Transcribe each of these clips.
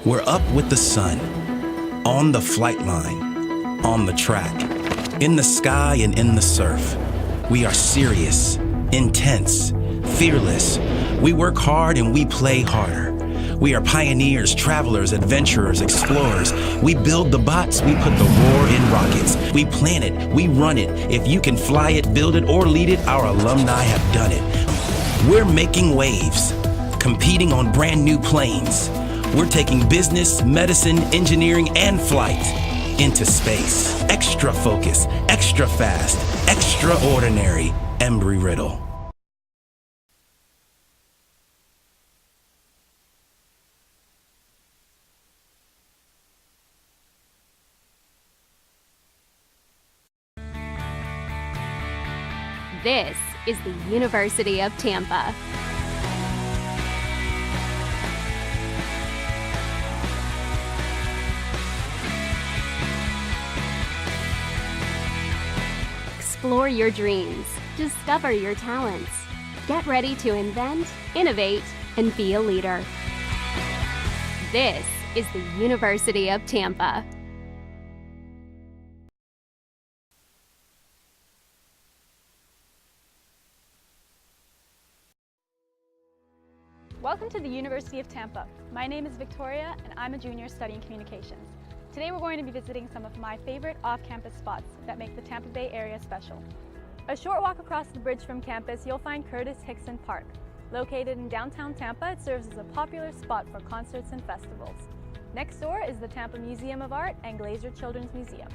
We're up with the sun, on the flight line, on the track, in the sky and in the surf. We are serious, intense, fearless. We work hard and we play harder. We are pioneers, travelers, adventurers, explorers. We build the bots, we put the roar in rockets. We plan it, we run it. If you can fly it, build it, or lead it, our alumni have done it. We're making waves, competing on brand new planes. We're taking business, medicine, engineering, and flight into space. Extra focus, extra fast, extraordinary. Embry-Riddle. This is the University of Tampa. Explore your dreams, discover your talents. Get ready to invent, innovate, and be a leader. This is the University of Tampa. Welcome to the University of Tampa. My name is Victoria and I'm a junior studying communications. Today we're going to be visiting some of my favorite off-campus spots that make the Tampa Bay area special. A short walk across the bridge from campus, you'll find Curtis Hickson Park. Located in downtown Tampa, it serves as a popular spot for concerts and festivals. Next door is the Tampa Museum of Art and Glazer Children's Museum.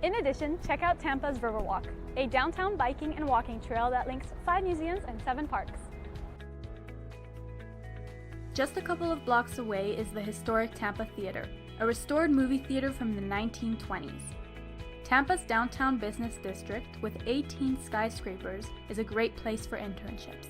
In addition, check out Tampa's Riverwalk, a downtown biking and walking trail that links 5 museums and 7 parks. Just a couple of blocks away is the historic Tampa Theater, a restored movie theater from the 1920s. Tampa's downtown business district, with 18 skyscrapers, is a great place for internships.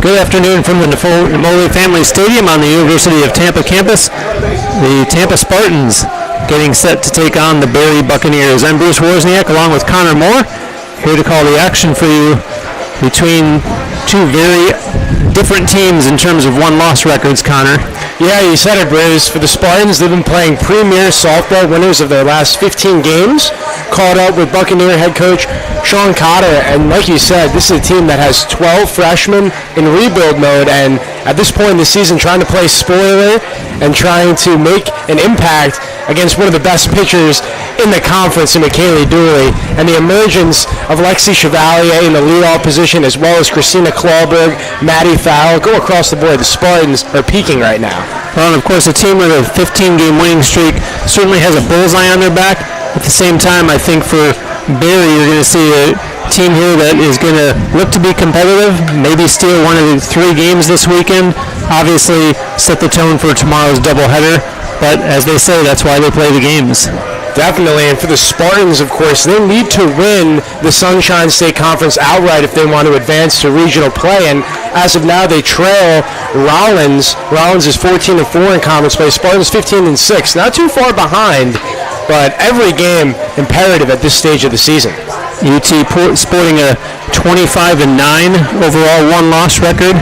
Good afternoon from the Nefoli Family Stadium on the University of Tampa campus. The Tampa Spartans getting set to take on the Barrie Buccaneers. I'm Bruce Wozniak along with Connor Moore, here to call the action for you between two very different teams in terms of won-loss records, Connor. Yeah, you said it, Bruce. For the Spartans, they've been playing premier softball, winners of their last 15 games, caught up with Buccaneer head coach Sean Cotter. And like you said, this is a team that has 12 freshmen in rebuild mode, and at this point in the season, trying to play spoiler and trying to make an impact against one of the best pitchers in the conference in McKaylee Dooley. And the emergence of Lexi Chevalier in the leadoff position, as well as Christina Clawberg, Maddie Fowle, go across the board. The Spartans are peaking right now. Well, and of course, a team with a 15-game winning streak certainly has a bullseye on their back. At the same time, I think for Barrie, you're going to see a team here that is going to look to be competitive, maybe steal one of the 3 games this weekend. Obviously, set the tone for tomorrow's doubleheader. But as they say, that's why they play the games. Definitely, and for the Spartans, of course, they need to win the Sunshine State Conference outright if they want to advance to regional play. And as of now, they trail Rollins. Rollins is 14-4 in conference play. Spartans 15-6. Not too far behind, but every game imperative at this stage of the season. UT sporting a 25-9 overall one-loss record.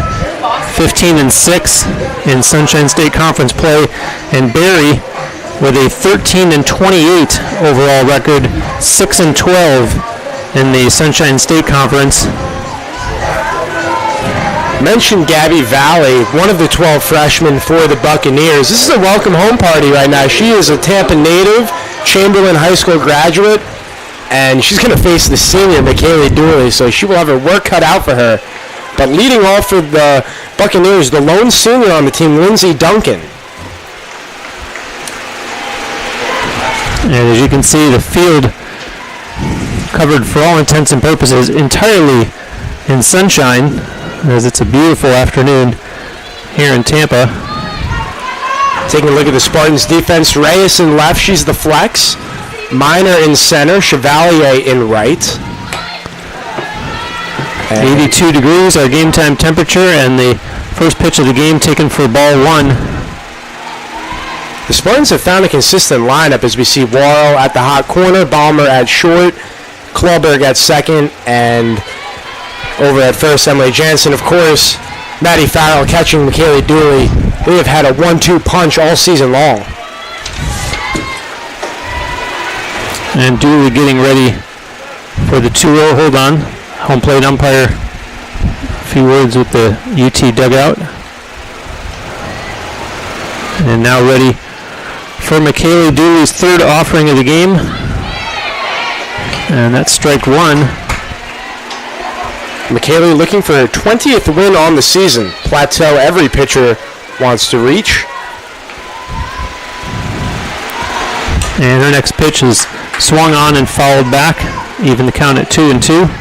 15-6 in Sunshine State Conference play, and Barrie with a 13-28 overall record, 6-12 in the Sunshine State Conference. Mentioned Gabby Valley, one of the 12 freshmen for the Buccaneers. This is a welcome home party right now. She is a Tampa native, Chamberlain High School graduate, and she's going to face the senior, McKaylee Dooley, so she will have her work cut out for her. But leading off for the Buccaneers, the lone senior on the team, Lindsey Duncan. And as you can see, the field covered for all intents and purposes entirely in sunshine, as it's a beautiful afternoon here in Tampa. Taking a look at the Spartans defense, Reyes in left, she's the flex. Minor in center, Chevalier in right. 82 degrees, our game time temperature, and the first pitch of the game taken for ball 1. The Spartans have found a consistent lineup as we see Warren at the hot corner, Balmer at short, Clawberg at second, and over at first, Emily Jansen. Of course, Maddie Farrell catching McKaylee Dooley. They have had a 1-2 punch all season long. And Dooley getting ready for the 2-0. Hold on. Home plate umpire, a few words with the UT dugout. And now ready for McKaylee Dooley's third offering of the game. And that's strike 1. McKaylee looking for her 20th win on the season. Plateau every pitcher wants to reach. And her next pitch is swung on and fouled back. Even the count at 2-2.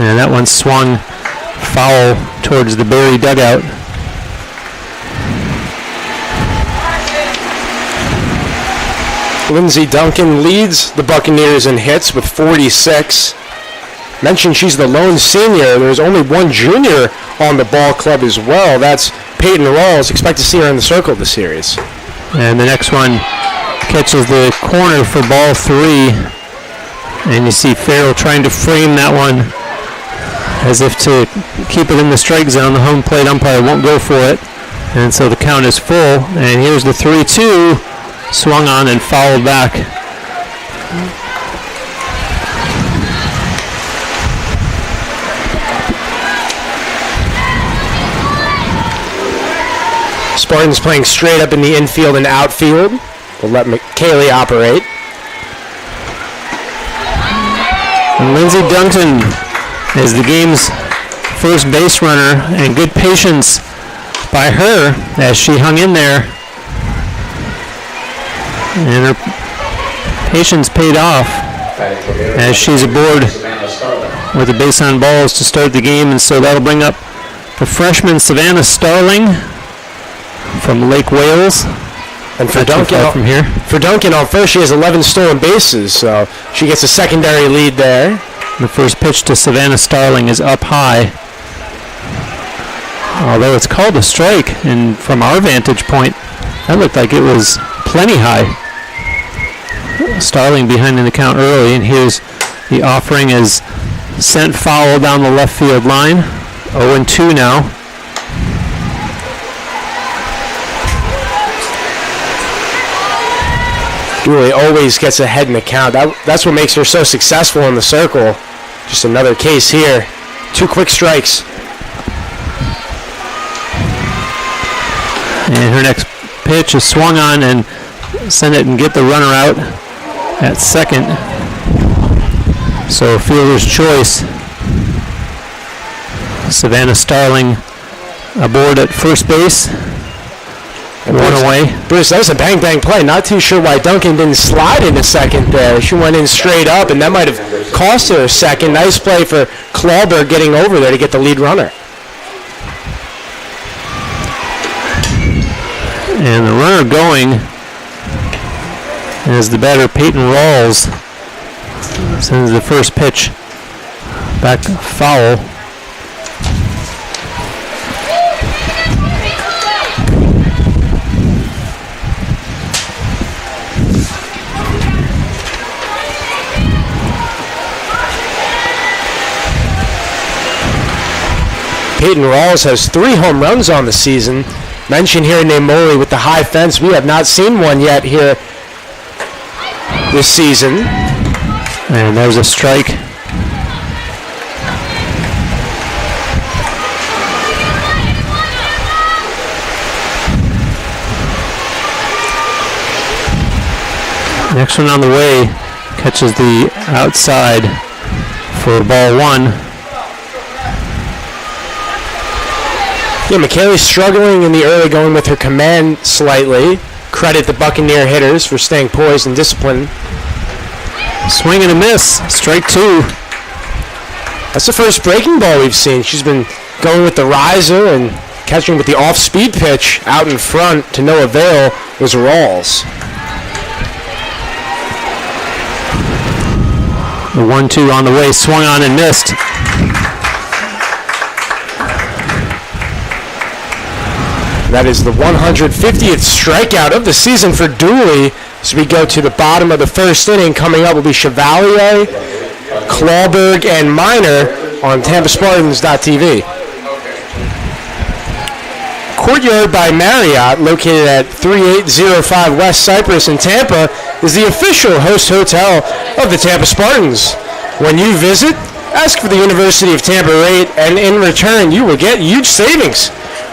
And that one swung foul towards the Barrie dugout. Lindsey Duncan leads the Buccaneers in hits with 46. Mentioned she's the lone senior. There's only one junior on the ball club as well. That's Peyton Rawls. Expect to see her in the circle this series. And the next one catches the corner for ball 3. And you see Farrell trying to frame that one as if to keep it in the strike zone. The home plate umpire won't go for it. And so the count is full. And here's the 3-2. Swung on and fouled back. Spartans playing straight up in the infield and outfield. We'll let McKaylee operate. And Lindsey Duncan is the game's first base runner, and good patience by her as she hung in there. And her patience paid off as she's aboard with a base on balls to start the game, and so that'll bring up The freshman Savannah Starling from Lake Wales. And for Not too far from here. For Duncan on first, she has 11 stolen bases, so she gets a secondary lead there. The first pitch to Savannah Starling is up high. Although it's called a strike, and from our vantage point, that looked like it was plenty high. Starling behind in the count early, and here's the offering is sent foul down the left field line. 0-2 now. Dooley always gets ahead in the count. That's what makes her so successful in the circle. Just another case here. 2 quick strikes. And her next pitch is swung on and send it and get the runner out at second. So fielder's choice. Savannah Starling aboard at first base. One away. Bruce, that was a bang-bang play. Not too sure why Duncan didn't slide into second there. She went in straight up, and that might have cost her a second. Nice play for Clawberg getting over there to get the lead runner. And the runner going as the batter Peyton Rawls sends the first pitch back foul. Peyton Rawls has 3 home runs on the season. Mentioned here Namoli with the high fence. We have not seen one yet here this season. And there's a strike. Next one on the way catches the outside for ball 1. Yeah, McKaylee's struggling in the early going with her command slightly. Credit the Buccaneer hitters for staying poised and disciplined. Swing and a miss. Strike 2. That's the first breaking ball we've seen. She's been going with the riser and catching with the off-speed pitch out in front to no avail was Rawls. The 1-2 on the way, swung on and missed. That is the 150th strikeout of the season for Dooley. As we go to the bottom of the first inning, coming up will be Chevalier, Clawberg, and Minor on TampaSpartans.tv. Courtyard by Marriott, located at 3805 West Cypress in Tampa, is the official host hotel of the Tampa Spartans. When you visit, ask for the University of Tampa rate, and in return, you will get huge savings.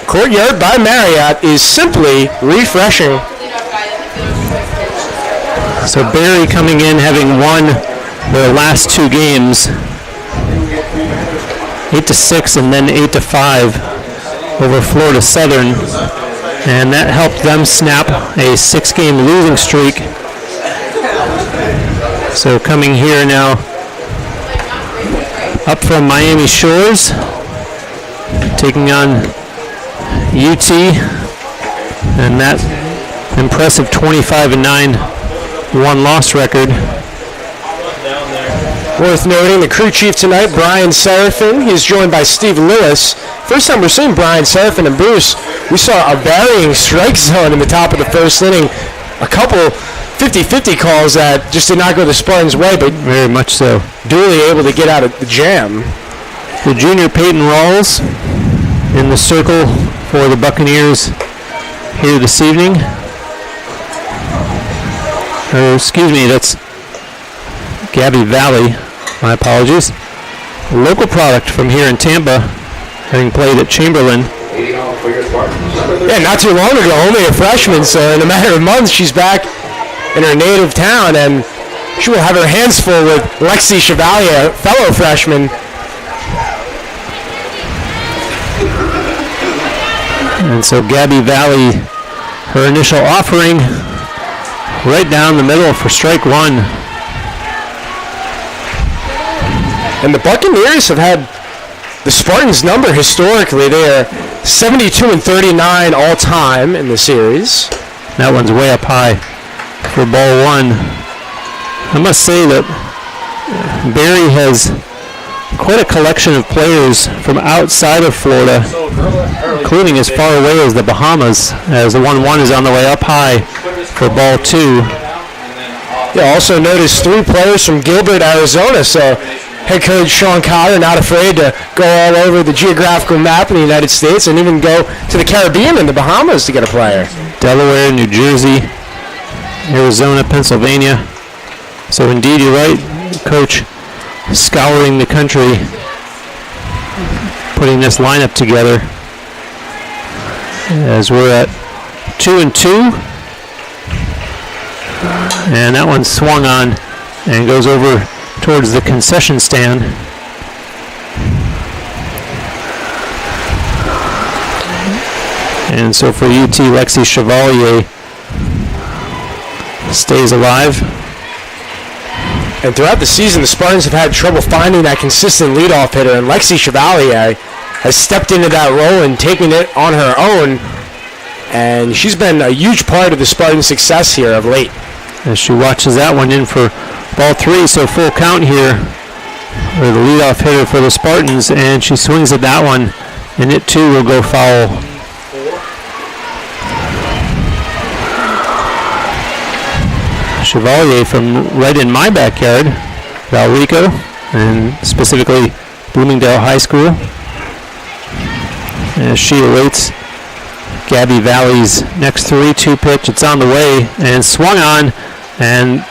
Courtyard by Marriott is simply refreshing. So Barry coming in having won their last 2 games, 8-6 and then 8-5 over Florida Southern, and that helped them snap a 6-game losing streak. So coming here now up from Miami Shores, taking on UT, and that impressive 25-9 one-loss record. Worth noting, the crew chief tonight, Brian Serafin. He is joined by Steve Lewis. First time we're seeing Brian Serafin and Bruce. We saw a varying strike zone in the top of the first inning. A couple 50-50 calls that just did not go the Spartans' way, but very much so. Dooley able to get out of the jam. The junior Peyton Rawls in the circle for the Buccaneers here this evening. Or, excuse me, that's Gabby Valley. My apologies. A local product from here in Tampa, having played at Chamberlain. Yeah, not too long ago, only a freshman, so in a matter of months, she's back in her native town, and she will have her hands full with Lexi Chevalier, fellow freshman. And so Gabby Valley, her initial offering, right down the middle for strike 1. And the Buccaneers have had the Spartans' number historically. They are 72-39 all time in the series. That one's way up high for ball one. I must say that Barry has quite a collection of players from outside of Florida, including as far away as the Bahamas, as the 1-1 is on the way up high for ball two. Yeah, also noticed 3 players from Gilbert, Arizona, so head coach Sean Cotter not afraid to go all over the geographical map in the United States and even go to the Caribbean and the Bahamas to get a player. Delaware, New Jersey, Arizona, Pennsylvania. So indeed, you're right, Coach scouring the country, putting this lineup together as we're at 2-2. And that one swung on and goes over towards the concession stand. And so for UT, Lexi Chevalier stays alive. And throughout the season, the Spartans have had trouble finding that consistent leadoff hitter, and Lexi Chevalier has stepped into that role and taken it on her own, and she's been a huge part of the Spartans' success here of late. As she watches that one in for ball three, so full count here for the leadoff hitter for the Spartans, and she swings at that one, and it too will go foul. Chevalier from right in my backyard, Valrico, and specifically Bloomingdale High School. As she awaits Gabby Valley's next 3-2 pitch, it's on the way and swung on, and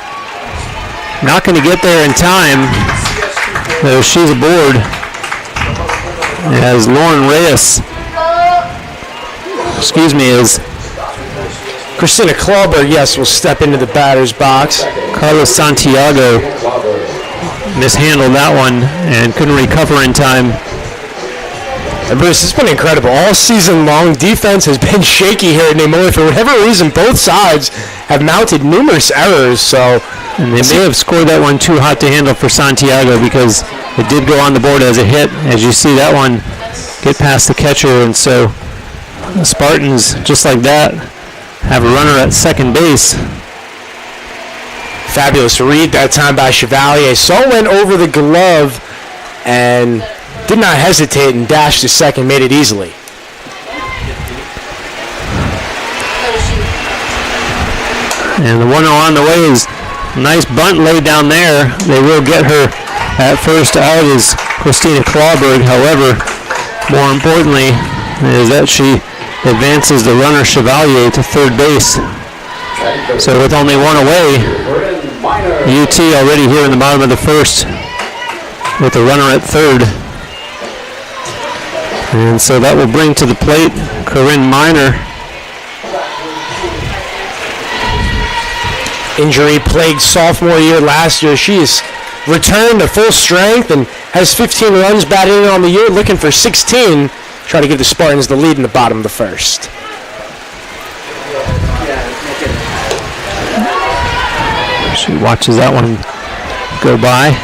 not going to get there in time. She's aboard as Lauren Reyes, is Christina Clawberg, yes, will step into the batter's box. Carlos Santiago mishandled that one and couldn't recover in time. And Bruce, it's been incredible. All season long, defense has been shaky here at Namoli. For whatever reason, both sides have mounted numerous errors. And they may have scored that one too hot to handle for Santiago, because it did go on the board as a hit. As you see that one get past the catcher, and so the Spartans, just like that, have a runner at second base. Fabulous read that time by Chevalier. Saw went over the glove and did not hesitate and dashed to second, made it easily. And the 1-0 on the way is a nice bunt laid down there. They will get her at first out is Christina Clawberg. However, more importantly is that she advances the runner Chevalier to third base. So with only one away, UT already here in the bottom of the first with the runner at third. And so that will bring to the plate Corinne Miner. Injury-plagued sophomore year last year. She has returned to full strength and has 15 runs batted in on the year, looking for 16. Try to give the Spartans the lead in the bottom of the first. She watches that one go by.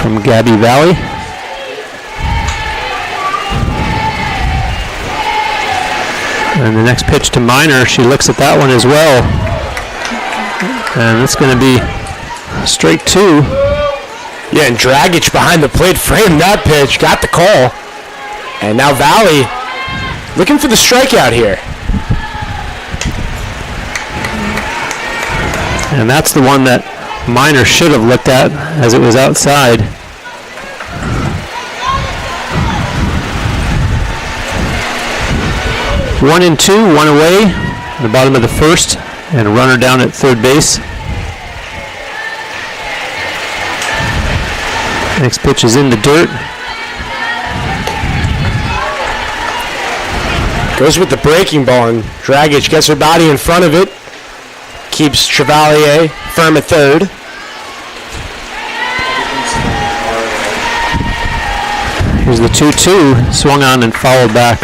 From Gabby Valley. And the next pitch to Miner, she looks at that one as well. And it's going to be straight two. Yeah, and Dragic behind the plate framed that pitch, got the call. And now Valley looking for the strikeout here. And that's the one that Miner should have looked at as it was outside. One and two, one away, the bottom of the first, and a runner down at third base. Next pitch is in the dirt. Goes with the breaking ball, and Dragic gets her body in front of it. Keeps Chevalier firm at third. Here's the 2-2, swung on and fouled back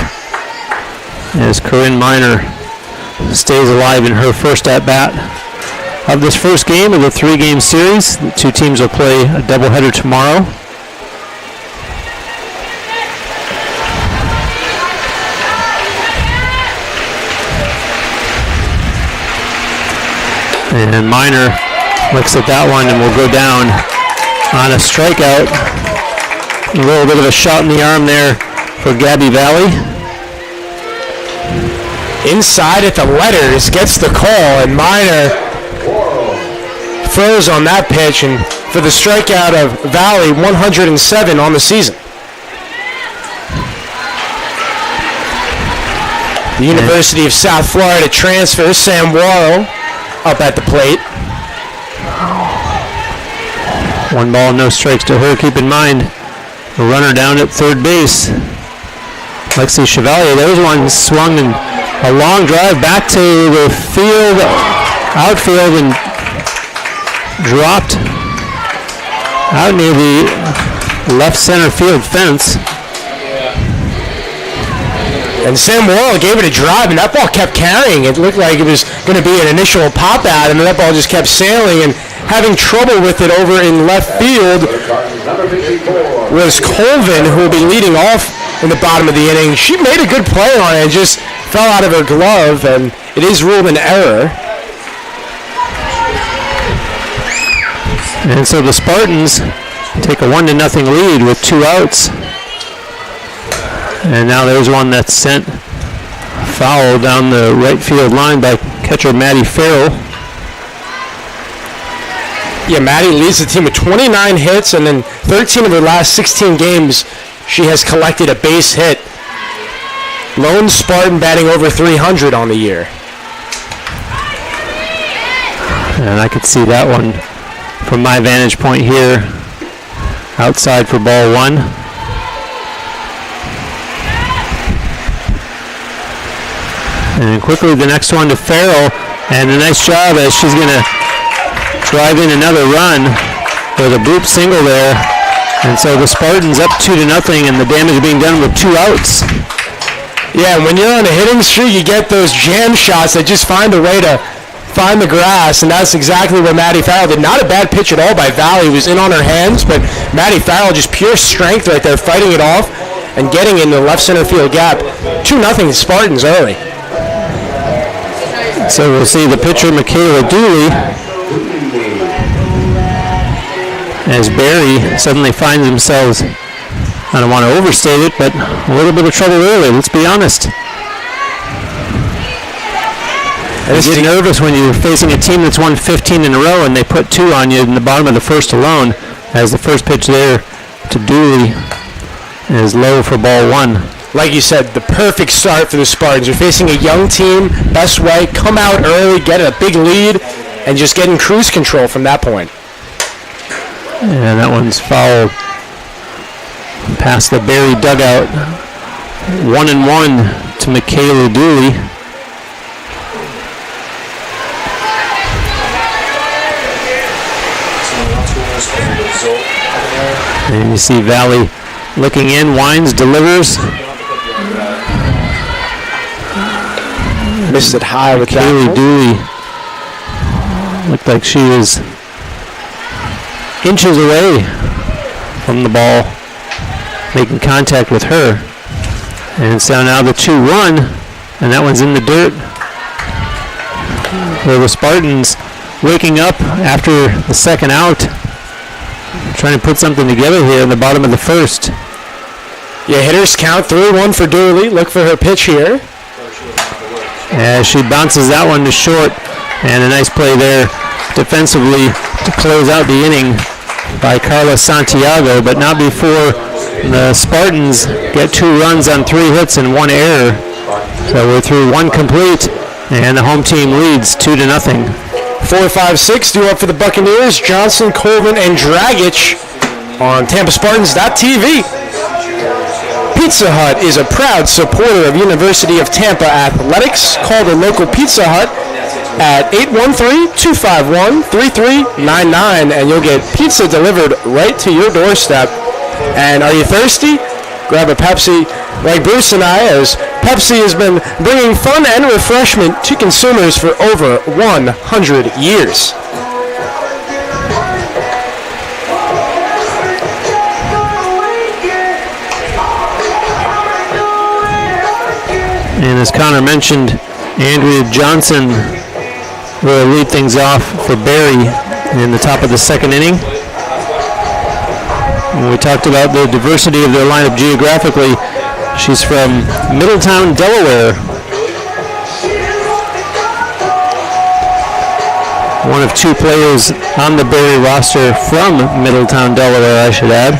as Corinne Miner stays alive in her first at-bat of this first game of the 3-game series. The two teams will play a doubleheader tomorrow. And Minor looks at that one and will go down on a strikeout. A little bit of a shot in the arm there for Gabby Valley. Inside at the letters, gets the call, and Minor froze on that pitch, and for the strikeout of Valley, 107 on the season. The University of South Florida transfer, Sam Warrow, up at the plate. 1 ball, no strikes to her. Keep in mind, the runner down at third base, Lexi Chevalier. There's one swung and a long drive back to the field, outfield, and dropped out near the left center field fence. And Sam Warrell gave it a drive, and that ball kept carrying. It looked like it was going to be an initial pop out, and that ball just kept sailing, and having trouble with it over in left field was Colvin, who will be leading off in the bottom of the inning. She made a good play on it and just fell out of her glove, and it is ruled an error. And so the Spartans take a 1-0 lead with 2 outs. And now there's one that's sent foul down the right field line by catcher Maddie Farrell. Yeah, Maddie leads the team with 29 hits, and in 13 of her last 16 games, she has collected a base hit. Lone Spartan batting over 300 on the year. And I could see that one from my vantage point here. Outside for ball 1. And quickly the next one to Farrell, and a nice job as she's going to drive in another run with a bloop single there. And so the Spartans up 2-0, and the damage being done with 2 outs. Yeah, when you're on a hitting streak, you get those jam shots that just find a way to find the grass, and that's exactly what Maddie Farrell did. Not a bad pitch at all by Valley. It was in on her hands, but Maddie Farrell just pure strength right there, fighting it off and getting in the left center field gap. 2-0 Spartans early. So we'll see the pitcher, Michaela Dooley, as Barry suddenly finds themselves, I don't want to overstate it, but a little bit of trouble early, let's be honest. And you get nervous when you're facing a team that's won 15 in a row and they put 2 on you in the bottom of the first alone, as the first pitch there to Dooley is low for ball 1. Like you said, the perfect start for the Spartans. You're facing a young team, best way, come out early, get a big lead, and just get in cruise control from that point. And that one's fouled past the Barry dugout. 1-1 to Michaela Dooley. And you see Valley looking in, winds, delivers. Missed it high with Kaylee Dooley. Looked like she was inches away from the ball, making contact with her. And so now the 2-1, and that one's in the dirt. So the Spartans waking up after the second out, trying to put something together here in the bottom of the first. Yeah, hitters count 3-1 for Dooley. Look for her pitch here. As she bounces that one to short, and a nice play there defensively to close out the inning by Carla Santiago, but not before the Spartans get 2 runs on 3 hits and 1 error. So we're through 1 complete, and the home team leads 2-0. 4, 5, 6 due up for the Buccaneers. Johnson, Colvin, and Dragic on TampaSpartans.tv. Pizza Hut is a proud supporter of University of Tampa Athletics. Call the local Pizza Hut at 813-251-3399, and you'll get pizza delivered right to your doorstep. And are you thirsty? Grab a Pepsi like Bruce and I, as Pepsi has been bringing fun and refreshment to consumers for over 100 years. And as Connor mentioned, Andrea Johnson will lead things off for Barry in the top of the second inning. And we talked about the diversity of their lineup geographically. She's from Middletown, Delaware. One of two players on the Barry roster from Middletown, Delaware, I should add.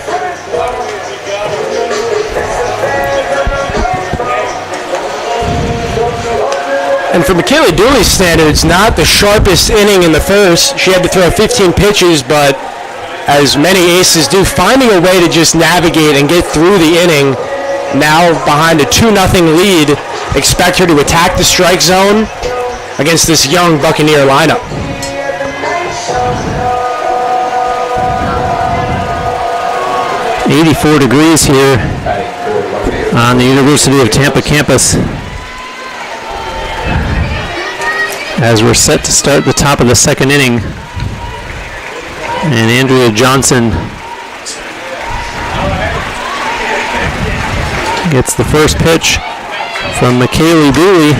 And for Michaela Dooley's standards, not the sharpest inning in the first. She had to throw 15 pitches, but as many aces do, finding a way to just navigate and get through the inning. Now behind a 2-0 lead, expect her to attack the strike zone against this young Buccaneer lineup. .84 degrees here on the University of Tampa campus, as we're set to start the top of the second inning. And Andrea Johnson gets the first pitch from Michaela Dooley,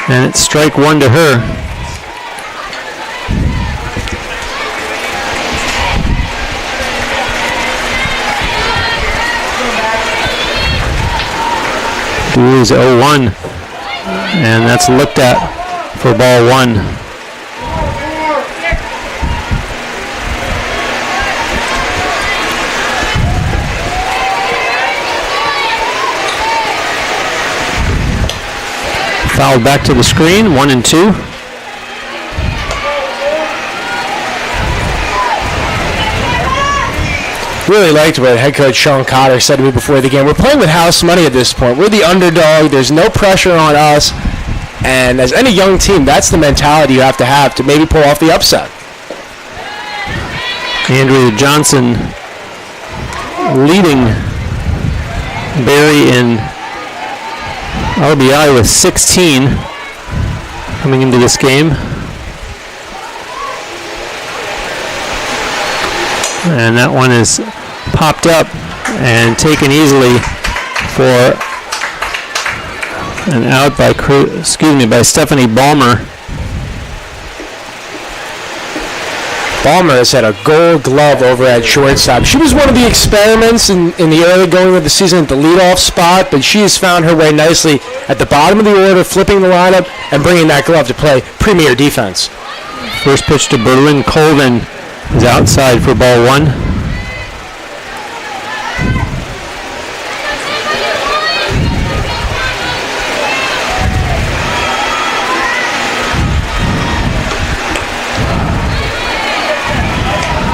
and it's strike one to her. Dooley's 0-1, and that's looked at for ball one. Fouled back to the screen, 1-2. Really liked what head coach Sean Cotter said to me before the game. We're playing with house money at this point. We're the underdog. There's no pressure on us. And as any young team, that's the mentality you have to maybe pull off the upset. Andrea Johnson leading Barry in RBI with 16 coming into this game. And that one is popped up and taken easily for an out by Stephanie Balmer. Balmer has had a gold glove over at shortstop. She was one of the experiments in the early going of the season at the leadoff spot, but she has found her way nicely at the bottom of the order, flipping the lineup and bringing that glove to play premier defense. First pitch to Berlin Colvin is outside for ball one.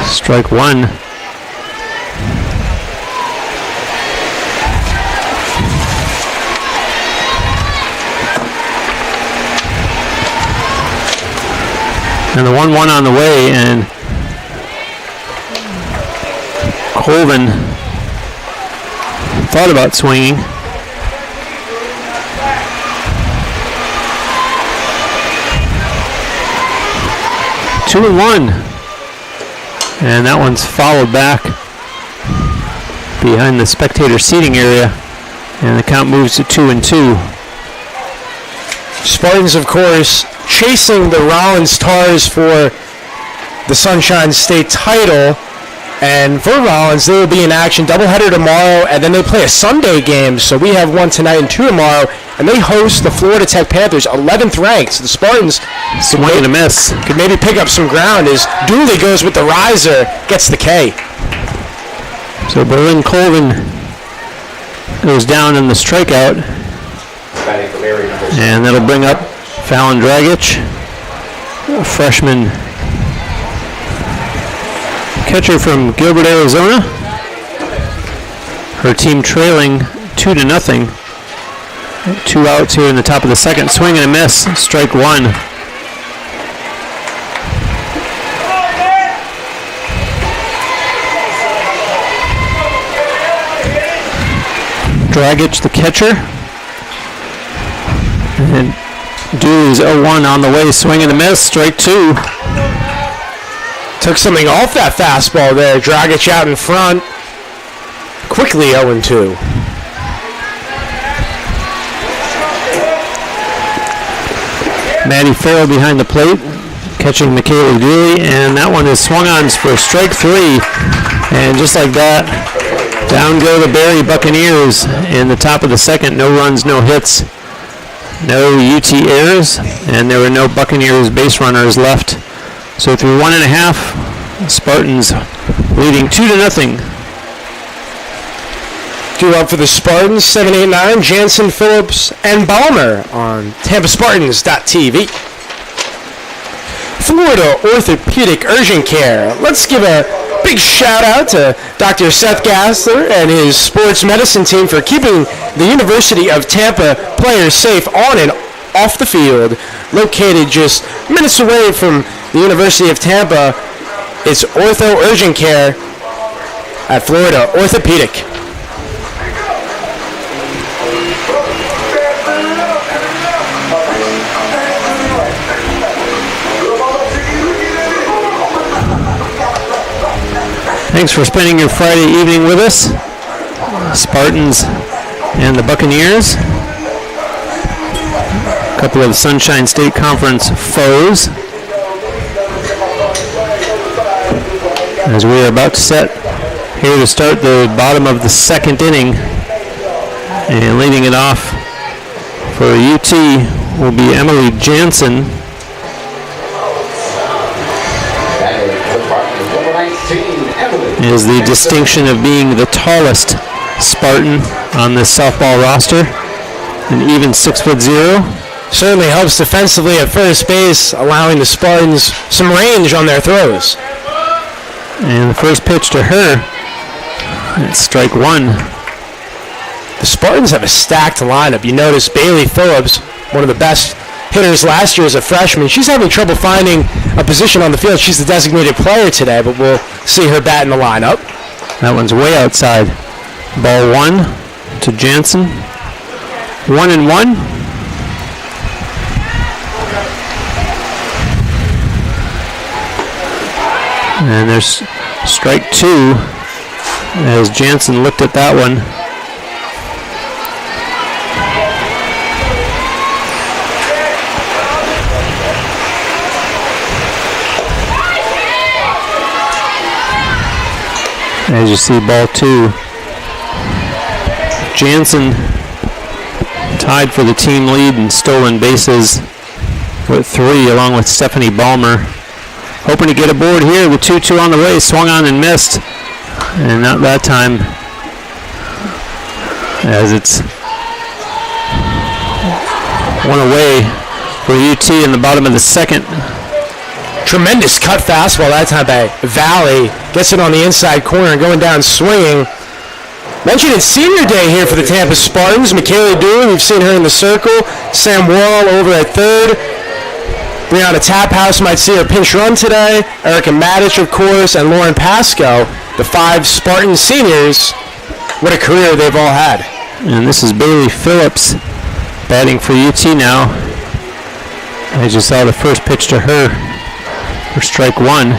Strike one. And the 1-1 on the way, and Colvin thought about swinging. Two and one. And that one's followed back behind the spectator seating area, and the count moves to 2-2. Spartans, of course, chasing the Rollins Tars for the Sunshine State title. And for Rollins, they will be in action doubleheader tomorrow, and then they play a Sunday game. So we have one tonight and two tomorrow, and they host the Florida Tech Panthers, 11th ranked. So the Spartans swing and a miss. Could maybe pick up some ground as Dooley goes with the riser, gets the K. So Berlin Colvin goes down in the strikeout, and that'll bring up Fallon Dragic, a freshman catcher from Gilbert, Arizona. Her team trailing 2-0. 2 outs here in the top of the second. Swing and a miss. Strike one. Dragic, the catcher. And Dooley's 0-1 on the way, swing and a miss, strike 2. Took something off that fastball there. Dragic out in front. Quickly 0-2. Maddie Farrell behind the plate, catching Michaela Dooley, and that one is swung on for strike 3. And just like that, down go the Barrie Buccaneers in the top of the second. No runs, no hits, no UT errors, and there were no Buccaneers base runners left. So through 1.5, Spartans leading 2-0. Due up for the Spartans, 789, Jansen, Phillips, and Balmer on TampaSpartans.tv. Florida Orthopedic Urgent Care. Let's give a big shout out to Dr. Seth Gassler and his sports medicine team for keeping the University of Tampa players safe on and off the field. Located just minutes away from the University of Tampa, it's Ortho Urgent Care at Florida Orthopedic. Thanks for spending your Friday evening with us. Spartans and the Buccaneers. A couple of Sunshine State Conference foes. As we are about to set here to start the bottom of the second inning. And leading it off for UT will be Emily Jansen. Is the distinction of being the tallest Spartan on this softball roster. An even 6'0". Certainly helps defensively at first base, allowing the Spartans some range on their throws. And the first pitch to her, it's strike 1. The Spartans have a stacked lineup. You notice Bailey Phillips, one of the best hitters last year as a freshman. She's having trouble finding a position on the field. She's the designated player today, but we'll see her bat in the lineup. That one's way outside. Ball 1 to Jansen. 1-1. And there's strike 2 as Jansen looked at that one. As you see, ball 2. Jansen tied for the team lead in stolen bases with 3, along with Stephanie Balmer. Hoping to get aboard here. The 2-2 on the way, swung on and missed. And not that time, as it's one away for UT in the bottom of the second. Tremendous cut fastball that time by Valley. Gets it on the inside corner and going down swinging. Mentioned it's senior day here for the Tampa Spartans. Michaela Dooley, we've seen her in the circle. Sam Wall over at third. Brianna Taphouse might see her pinch run today. Erica Matic, of course, and Lauren Pasco, the 5 Spartan seniors. What a career they've all had. And this is Bailey Phillips batting for UT now. I just saw the first pitch to her for strike 1.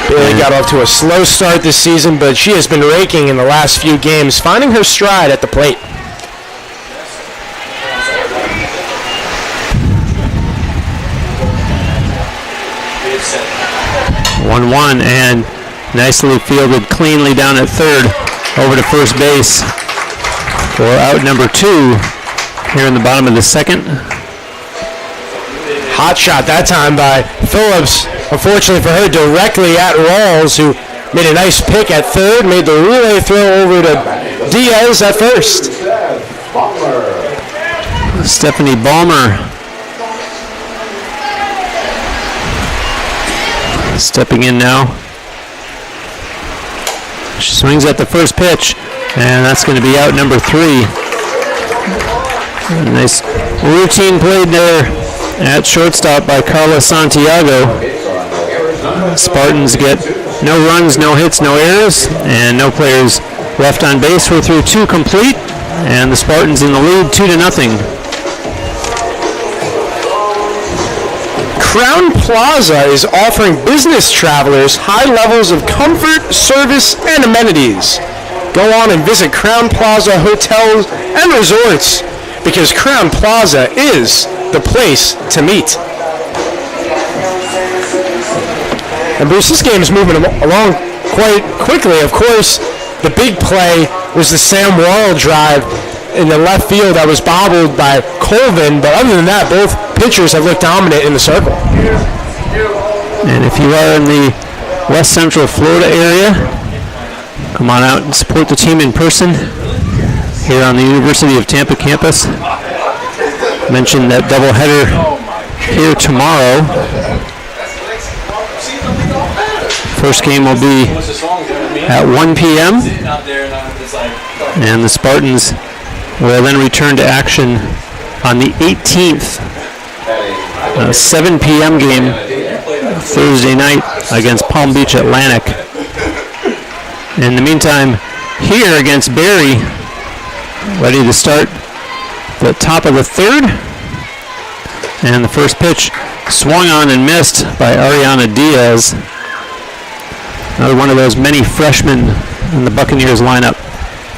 Bailey got off to a slow start this season, but she has been raking in the last few games, finding her stride at the plate. One and nicely fielded cleanly down at third over to first base for out number 2 here in the bottom of the second. Hot shot that time by Phillips. Unfortunately for her, directly at Rawls, who made a nice pick at third, made the relay throw over to Diaz at first. Stephanie Balmer stepping in now. She swings at the first pitch, and that's going to be out number 3. A nice routine played there at shortstop by Carla Santiago. Spartans get no runs, no hits, no errors, and no players Left on base, we're through 2 complete, and the Spartans in the lead 2-0. Crown Plaza is offering business travelers high levels of comfort, service, and amenities. Go on and visit Crown Plaza hotels and resorts because Crown Plaza is the place to meet. And Bruce, this game is moving along quite quickly. Of course, the big play was the Sam Worrell drive in the left field that was bobbled by Colvin, but other than that, both pitchers have looked dominant in the circle. And if you are in the West Central Florida area, come on out and support the team in person here on the University of Tampa campus. Mentioned that doubleheader here tomorrow. First game will be at 1 p.m. and the Spartans will then return to action on the 18th, 7 p.m. game Thursday night against Palm Beach Atlantic. In the meantime, here against Barry, ready to start the top of the 3rd, and the first pitch swung on and missed by Ariana Diaz. Another one of those many freshmen in the Buccaneers lineup.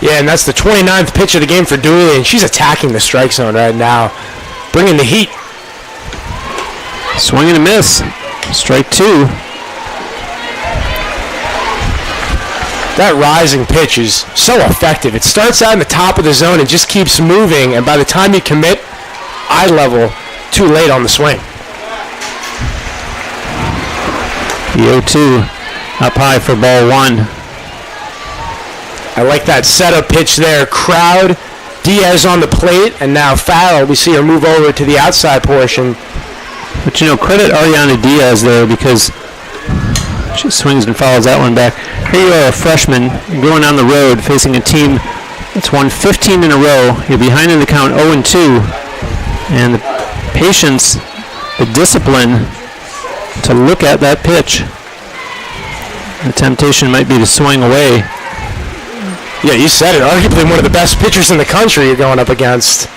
Yeah, and that's the 29th pitch of the game for Dooley, and she's attacking the strike zone right now, bringing the heat. Swing and a miss. Strike 2. That rising pitch is so effective. It starts out in the top of the zone and just keeps moving, and by the time you commit, eye level, too late on the swing. The 0-2 up high for ball 1. I like that setup pitch there. Crowd, Diaz on the plate, and now Farrell. We see her move over to the outside portion. But credit Ariana Diaz there because she swings and fouls that one back. Here you are, a freshman, going on the road facing a team that's won 15 in a row. You're behind in the count 0-2. And the patience, the discipline to look at that pitch. The temptation might be to swing away. Yeah, you said it. Arguably one of the best pitchers in the country you're going up against.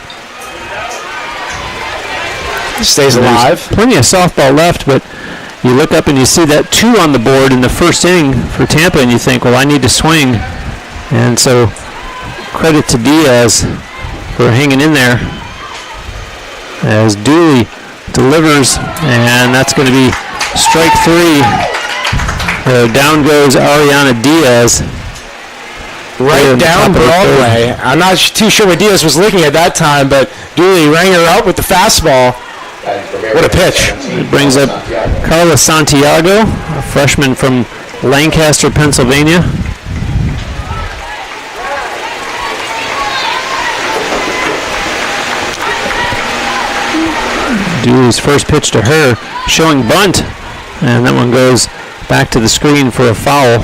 Stays alive. Plenty of softball left, but you look up and you see that 2 on the board in the first inning for Tampa, and you think, well, I need to swing. And so credit to Diaz for hanging in there as Dooley delivers, and that's going to be strike 3. Down goes Ariana Diaz. Right down Broadway. I'm not too sure what Diaz was looking at that time, but Dooley rang her up with the fastball. What a pitch. It brings up Carla Santiago, a freshman from Lancaster, Pennsylvania. Dooley's first pitch to her, showing bunt, and that one goes back to the screen for a foul.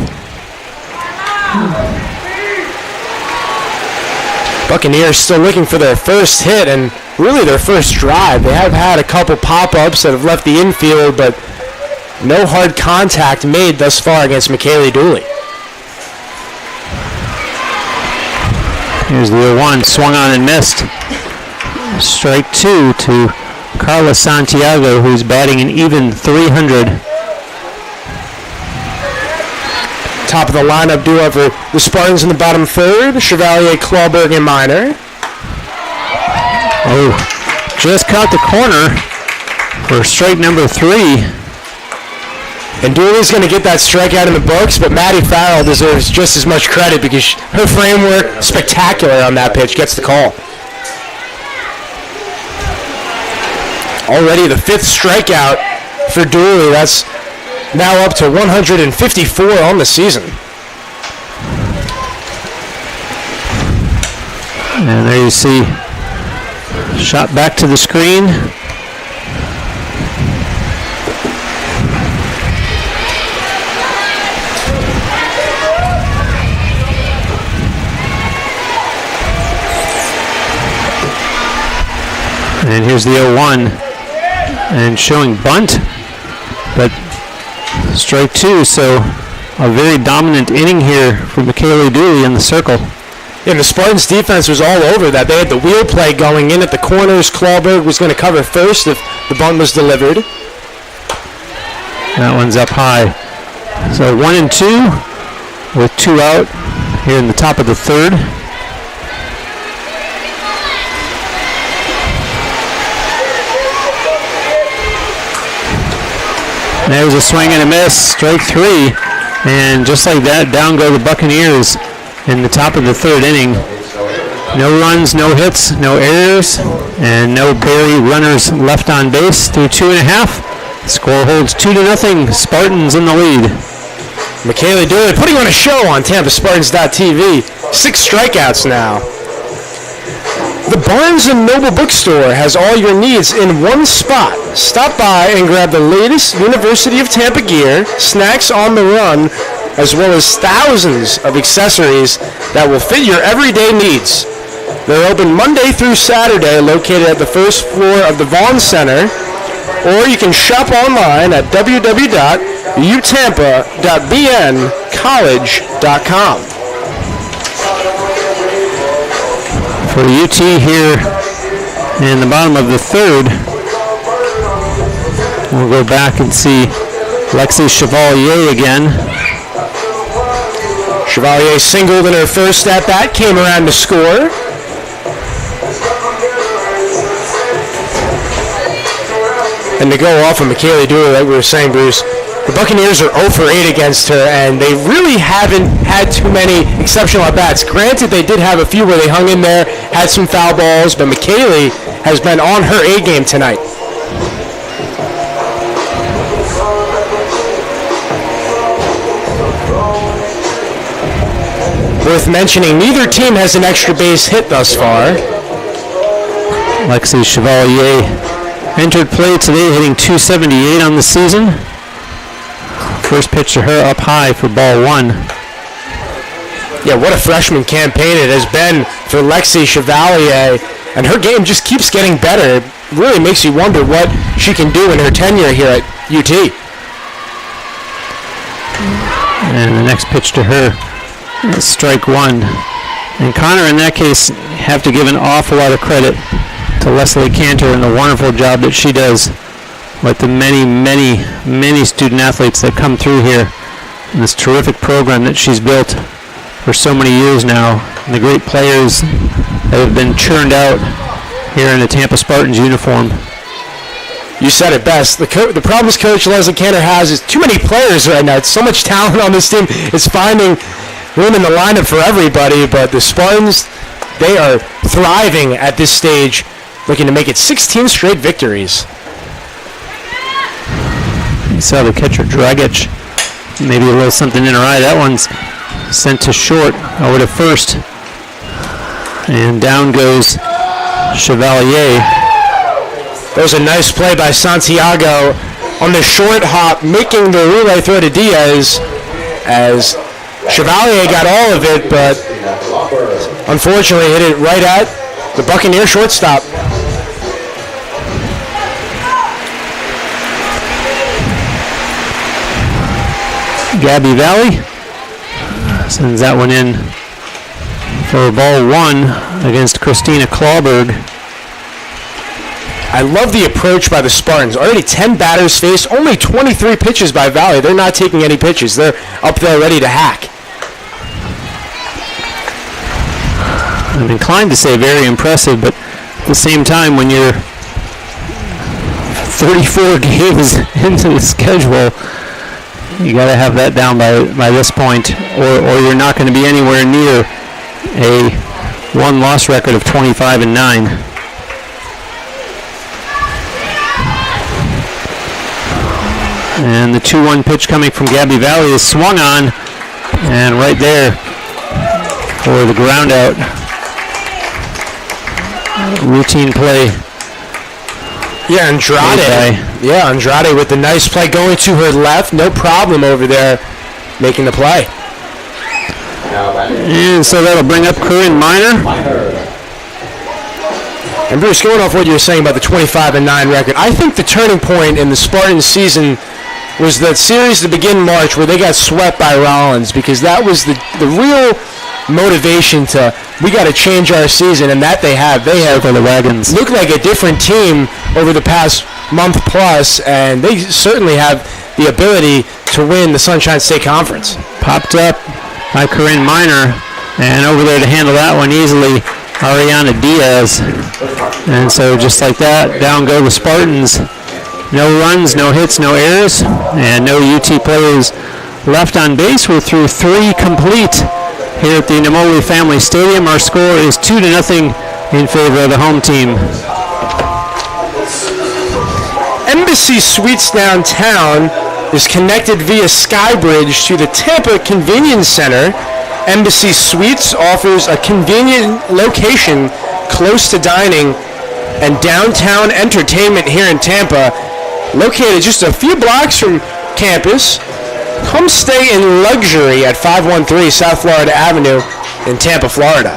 Buccaneers still looking for their first hit and really their first drive. They have had a couple pop-ups that have left the infield, but no hard contact made thus far against McKaylee Dooley. Here's the 0-1, swung on and missed. Strike 2 to Carla Santiago, who's batting an even .300. Top of the lineup duo for the Spartans in the bottom 3rd, Chevalier, Clawberg, and Minor. Oh, just caught the corner for strike number 3. And Dooley's going to get that strikeout in the books, but Maddie Farrell deserves just as much credit because her framework, spectacular on that pitch, gets the call. Already the 5th strikeout for Dooley. That's now up to 154 on the season. And there you see, shot back to the screen. And here's the 0-1, and showing bunt, but strike 2, so a very dominant inning here for Michaela Dooley in the circle. And the Spartans defense was all over that. They had the wheel play going in at the corners. Clawberg was going to cover first if the bunt was delivered. That one's up high. So 1-2 with 2 out here in the top of the third. There's a swing and a miss, strike 3. And just like that, down go the Buccaneers in the top of the third inning. No runs, no hits, no errors, and no Barry runners left on base through 2.5. Score holds 2-0. Spartans in the lead. Michaela Dooley putting on a show on TampaSpartans.tv. 6 strikeouts now. The Barnes & Noble Bookstore has all your needs in one spot. Stop by and grab the latest University of Tampa gear, snacks on the run, as well as thousands of accessories that will fit your everyday needs. They're open Monday through Saturday, located at the first floor of the Vaughn Center, or you can shop online at www.utampa.bncollege.com. For UT here in the bottom of the third, we'll go back and see Lexi Chevalier again. Chevalier singled in her first at-bat, came around to score. And to go off of Michaela Dooley, like we were saying, Bruce, the Buccaneers are 0 for 8 against her, and they really haven't had too many exceptional at-bats. Granted, they did have a few where they hung in there, had some foul balls, but Michaela has been on her A game tonight. Worth mentioning, neither team has an extra base hit thus far. Lexi Chevalier entered play today, hitting .278 on the season. First pitch to her up high for ball 1. Yeah, what a freshman campaign it has been for Lexi Chevalier, and her game just keeps getting better. It really makes you wonder what she can do in her tenure here at UT. And the next pitch to her is strike 1. And Connor, in that case, have to give an awful lot of credit to Leslie Cantor and the wonderful job that she does with the many student athletes that come through here and this terrific program that she's built for so many years now, and the great players that have been churned out here in the Tampa Spartans uniform. You said it best. The problems Coach Leslie Cantor has is too many players right now. It's so much talent on this team. It's finding room in the lineup for everybody, but the Spartans, they are thriving at this stage, looking to make it 16 straight victories. You saw the catcher Dragic, maybe a little something in her eye. That one's sent to short, over to first. And down goes Chevalier. That was a nice play by Santiago on the short hop, making the relay throw to Diaz, as Chevalier got all of it, but unfortunately hit it right at the Buccaneer shortstop. Gabby Valley sends that one in for ball 1 against Christina Clawberg. I love the approach by the Spartans. Already 10 batters faced, only 23 pitches by Valley. They're not taking any pitches. They're up there ready to hack. I'm inclined to say very impressive, but at the same time, when you're 34 games into the schedule, you got to have that down by this point, or you're not going to be anywhere near a one-loss record of 25-9. And the 2-1 pitch coming from Gabby Valley is swung on, and right there for the ground out. Routine play. Yeah, Andrade. Yeah, Andrade with the nice play going to her left. No problem over there making the play. And so that'll bring up Corinne Miner. And Bruce, going off what you were saying about the 25-9 record, I think the turning point in the Spartans season was that series to begin March where they got swept by Rollins, because that was the real motivation to, we got to change our season, and that they have. They have the wagons. Looked like a different team over the past month plus, and they certainly have the ability to win the Sunshine State Conference. Popped up by Corinne Miner, and over there to handle that one easily, Ariana Diaz. And so just like that, down go the Spartans. No runs, no hits, no errors, and no UT players left on base. We're through 3 complete here at the Namoli Family Stadium. Our score is 2-0 in favor of the home team. Embassy Suites downtown is connected via Skybridge to the Tampa Convenience Center. Embassy Suites offers a convenient location close to dining and downtown entertainment here in Tampa. Located just a few blocks from campus. Come stay in luxury at 513 South Florida Avenue in Tampa, Florida.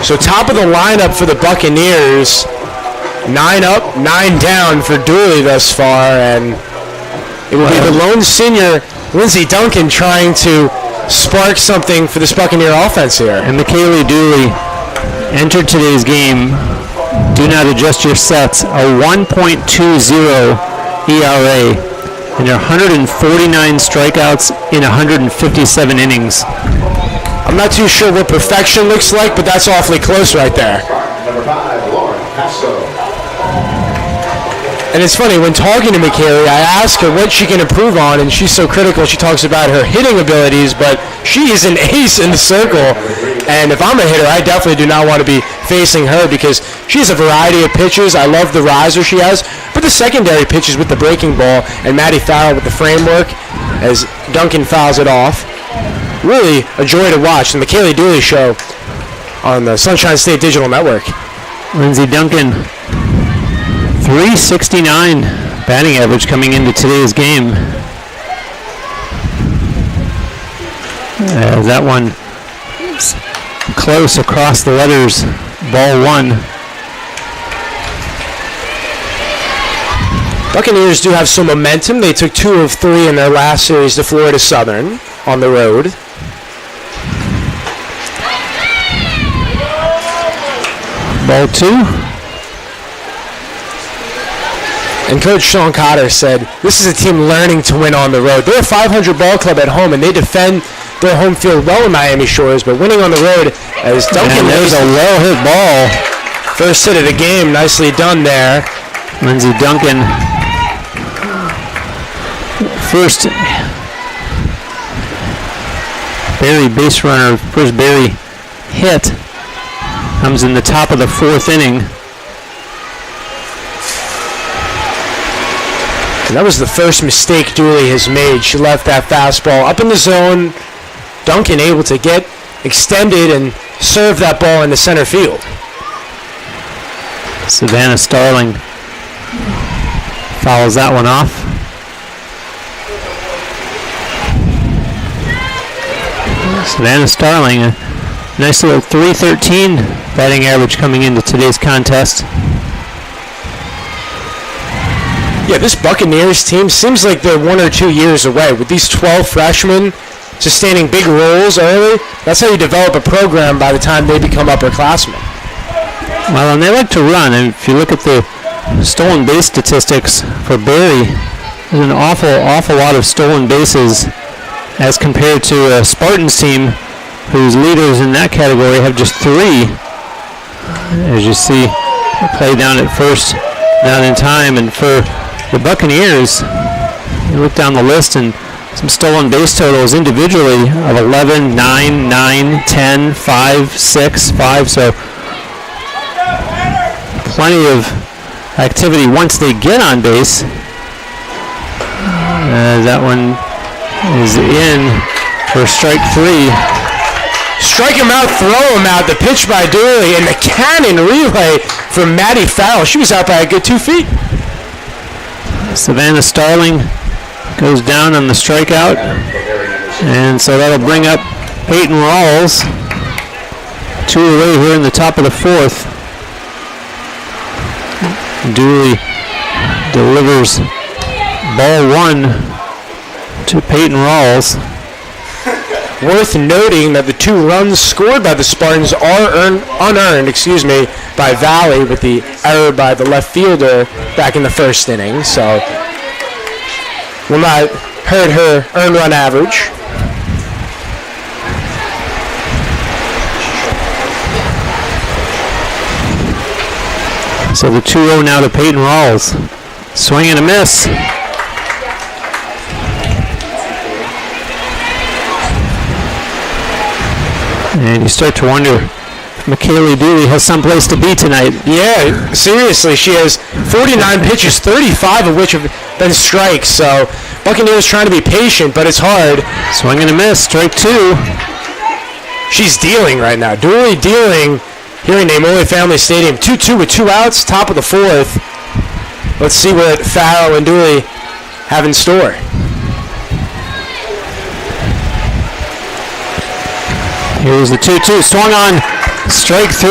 So top of the lineup for the Buccaneers. 9 up, 9 down for Dooley thus far, and it will be the lone senior, Lindsey Duncan, trying to spark something for this Buccaneer offense here. And McKaylee Dooley entered today's game. Do not adjust your sets. A 1.20 ERA and 149 strikeouts in 157 innings. I'm not too sure what perfection looks like, but that's awfully close right there. Number 5, Lauren Pasco. And it's funny, when talking to McKaylee, I ask her what she can improve on, and she's so critical. She talks about her hitting abilities, but she is an ace in the circle. And if I'm a hitter, I definitely do not want to be facing her, because she has a variety of pitches. I love the riser she has, but the secondary pitches with the breaking ball, and Maddie Farrell with the framework as Duncan fouls it off. Really a joy to watch. The McKaylee Dooley Show on the Sunshine State Digital Network. Lindsey Duncan, 369 batting average coming into today's game. That one close across the letters. Ball 1. Buccaneers do have some momentum. They took 2 of 3 in their last series to Florida Southern on the road. Ball 2. And Coach Sean Cotter said, this is a team learning to win on the road. They're a 500 ball club at home, and they defend their home field well in Miami Shores, but winning on the road as Duncan... And there's a well-hit ball. First hit of the game, nicely done there. Lindsey Duncan. First Barry base runner, first Barry hit comes in the top of the 4th inning. And that was the first mistake Dooley has made. She left that fastball up in the zone. Duncan able to get extended and serve that ball in the center field. Savannah Starling fouls that one off. Savannah Starling, a nice little 313 batting average coming into today's contest. Yeah, this Buccaneers team seems like they're 1 or 2 years away. With these 12 freshmen sustaining big roles early, that's how you develop a program by the time they become upperclassmen. Well, and they like to run. And if you look at the stolen base statistics for Barry, there's an awful lot of stolen bases as compared to a Spartans team whose leaders in that category have just 3. As you see, play down at first, down in time, and for the Buccaneers, you look down the list and some stolen base totals individually of 11, 9, 9, 10, 5, 6, 5. So plenty of activity once they get on base. That one is in for strike 3. Strike him out, throw him out. The pitch by Dooley and the cannon relay from Maddie Farrell. She was out by a good 2 feet. Savannah Starling goes down on the strikeout. And so that'll bring up Peyton Rawls. 2 away here in the top of the 4th. Dooley delivers ball 1 to Peyton Rawls. Worth noting that the 2 runs scored by the Spartans are unearned, by Valley with the error by the left fielder back in the first inning. So will not hurt her earned run average. So the 2-0 now to Peyton Rawls. Swing and a miss. And you start to wonder if McKaylee Dooley has someplace to be tonight. Yeah, seriously, she has 49 pitches, 35 of which have been strikes. So Buccaneers trying to be patient, but it's hard. Swing and a miss, strike 2. She's dealing right now. Dooley dealing here in Namoli Family Stadium. 2-2 with 2 outs, top of the 4th. Let's see what Farrell and Dooley have in store. Here's the 2-2, swung on, strike 3.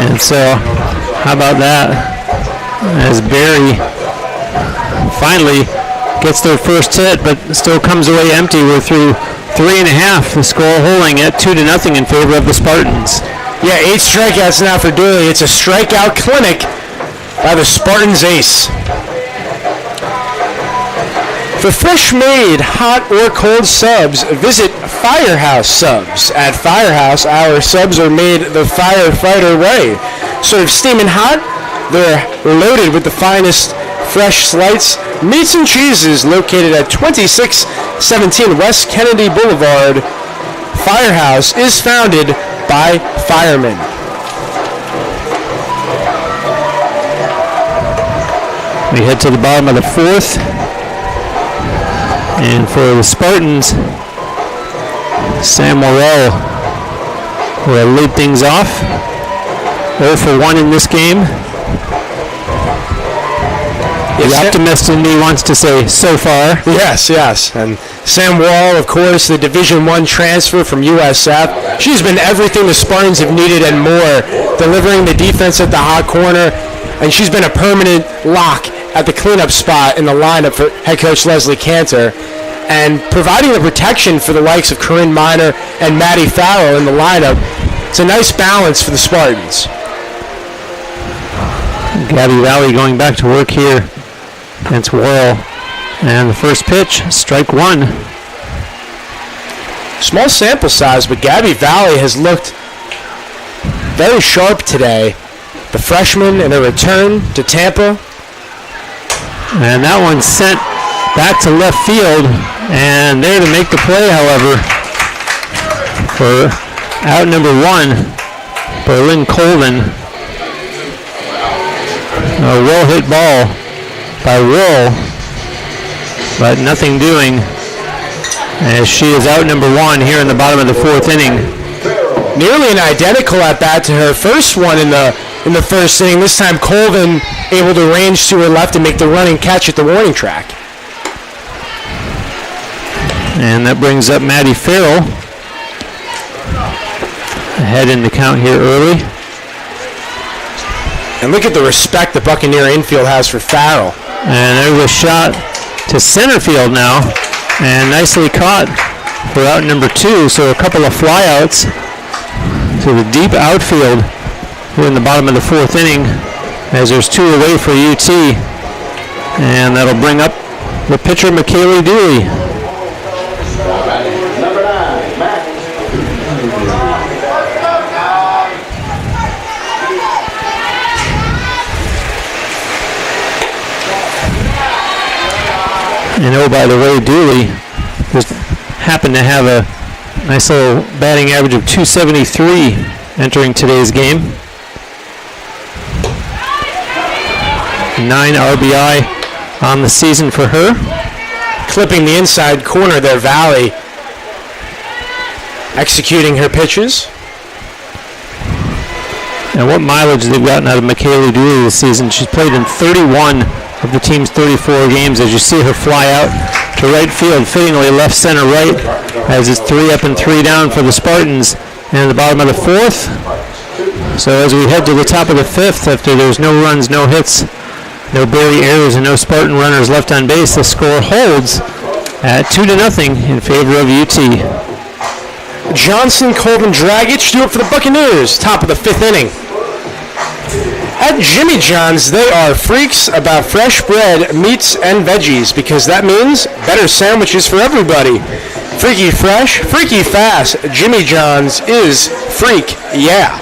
And so, how about that? As Barry finally gets their first hit, but still comes away empty. We're through 3.5. The score holding at 2-0 in favor of the Spartans. Yeah, 8 strikeouts now for Dooley. It's a strikeout clinic by the Spartans ace. For fresh-made hot or cold subs, visit Firehouse Subs. At Firehouse, our subs are made the firefighter way. Served steaming hot, they're loaded with the finest fresh slices, meats and cheeses located at 2617 West Kennedy Boulevard. Firehouse is founded by firemen. We head to the bottom of the 4th. And for the Spartans, Sam Morrell will lead things off. 0 for 1 in this game. The optimist in me wants to say so far. Yes. And Sam Wall, of course, the Division I transfer from USF. She's been everything the Spartans have needed and more, delivering the defense at the hot corner, and she's been a permanent lock at the cleanup spot in the lineup for head coach Leslie Cantor, and providing the protection for the likes of Corinne Miner and Maddie Farrell in the lineup. It's a nice balance for the Spartans. Gabby Valley going back to work here against Worrell. And the first pitch, strike 1. Small sample size, but Gabby Valley has looked very sharp today. The freshman in a return to Tampa. And that one sent back to left field. And there to make the play, however, for out number 1, Berlin Colvin. A well-hit ball by Wool, but nothing doing as she is out number 1 here in the bottom of the 4th inning. Nearly an identical at bat to her first one in the first inning. This time Colvin able to range to her left and make the running catch at the warning track. And that brings up Maddie Farrell. Ahead in the count here early. And look at the respect the Buccaneer infield has for Farrell. And there's a shot to center field now. And nicely caught for out number 2. So a couple of flyouts to the deep outfield here in the bottom of the 4th inning as there's 2 away for UT. And that'll bring up the pitcher, McKaylee Dooley. Number 9, Matt. And oh, by the way, Dooley just happened to have a nice little batting average of 273 entering today's game. 9 RBI on the season for her. Clipping the inside corner there, Valley. Executing her pitches. And what mileage they've gotten out of McKaylee Dooley this season. She's played in 31 of the team's 34 games as you see her fly out to right field, fittingly left, center, right, as it's 3 up and 3 down for the Spartans. And at the bottom of the 4th, So as we head to the top of the fifth, after there's no runs, no hits, no Barry errors, and no Spartan runners left on base, the score holds at 2-0 in favor of UT. Johnson, Colvin, Dragic do it for the Buccaneers. Top of the fifth inning. At Jimmy John's, they are freaks about fresh bread, meats, and veggies because that means better sandwiches for everybody. Freaky fresh, freaky fast. Jimmy John's is freak, yeah.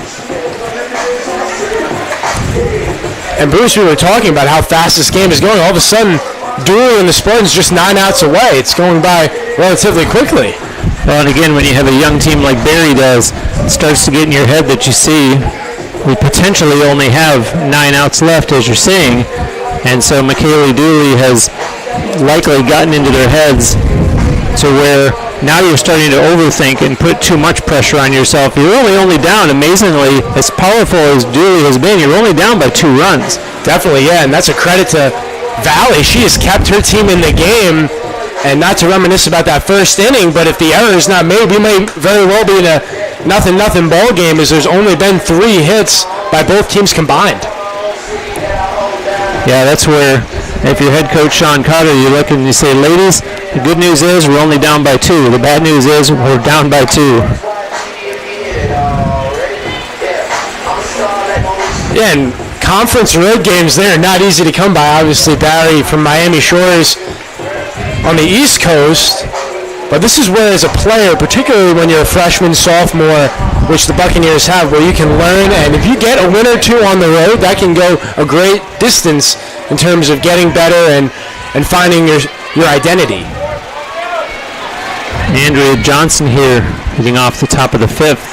And Bruce, we were talking about how fast this game is going. All of a sudden, Dooley and the Spartans just 9 outs away. It's going by relatively quickly. Well, and again, when you have a young team like Barry does, it starts to get in your head that you see we potentially only have 9 outs left, as you're saying. And so McKaylee Dooley has likely gotten into their heads to where now you're starting to overthink and put too much pressure on yourself. You're only down, amazingly, as powerful as Dooley has been, you're only down by 2 runs. Definitely, yeah, and that's a credit to Valley. She has kept her team in the game, and not to reminisce about that first inning, but if the error is not made, we may very well be in a 0-0 ball game, as there's only been 3 hits by both teams combined. Yeah, that's where, if you're head coach Sean Cotter, you look and you say, ladies, the good news is we're only down by 2. The bad news is we're down by 2. Yeah, and conference road games there are not easy to come by. Obviously, Barry from Miami Shores on the East Coast. But this is where, as a player, particularly when you're a freshman, sophomore, which the Buccaneers have, where you can learn, and if you get a win or 2 on the road, that can go a great distance in terms of getting better and finding your identity. Andrea Johnson here, hitting off the top of the fifth,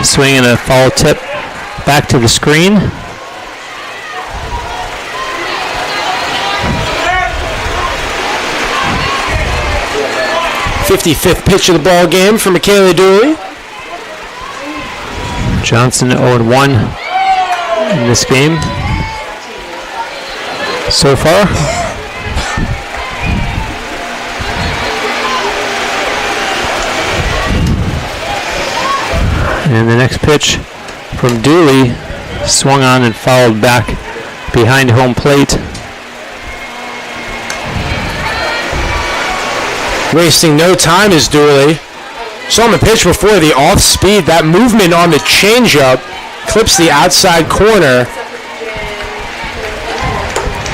swinging a foul tip back to the screen. '55th pitch of the ball game for Michaela Dooley. Johnson 0-1 in this game so far. And the next pitch from Dooley swung on and fouled back behind home plate. Wasting no time is Dooley. Saw him a pitch before, the off speed. That movement on the changeup clips the outside corner.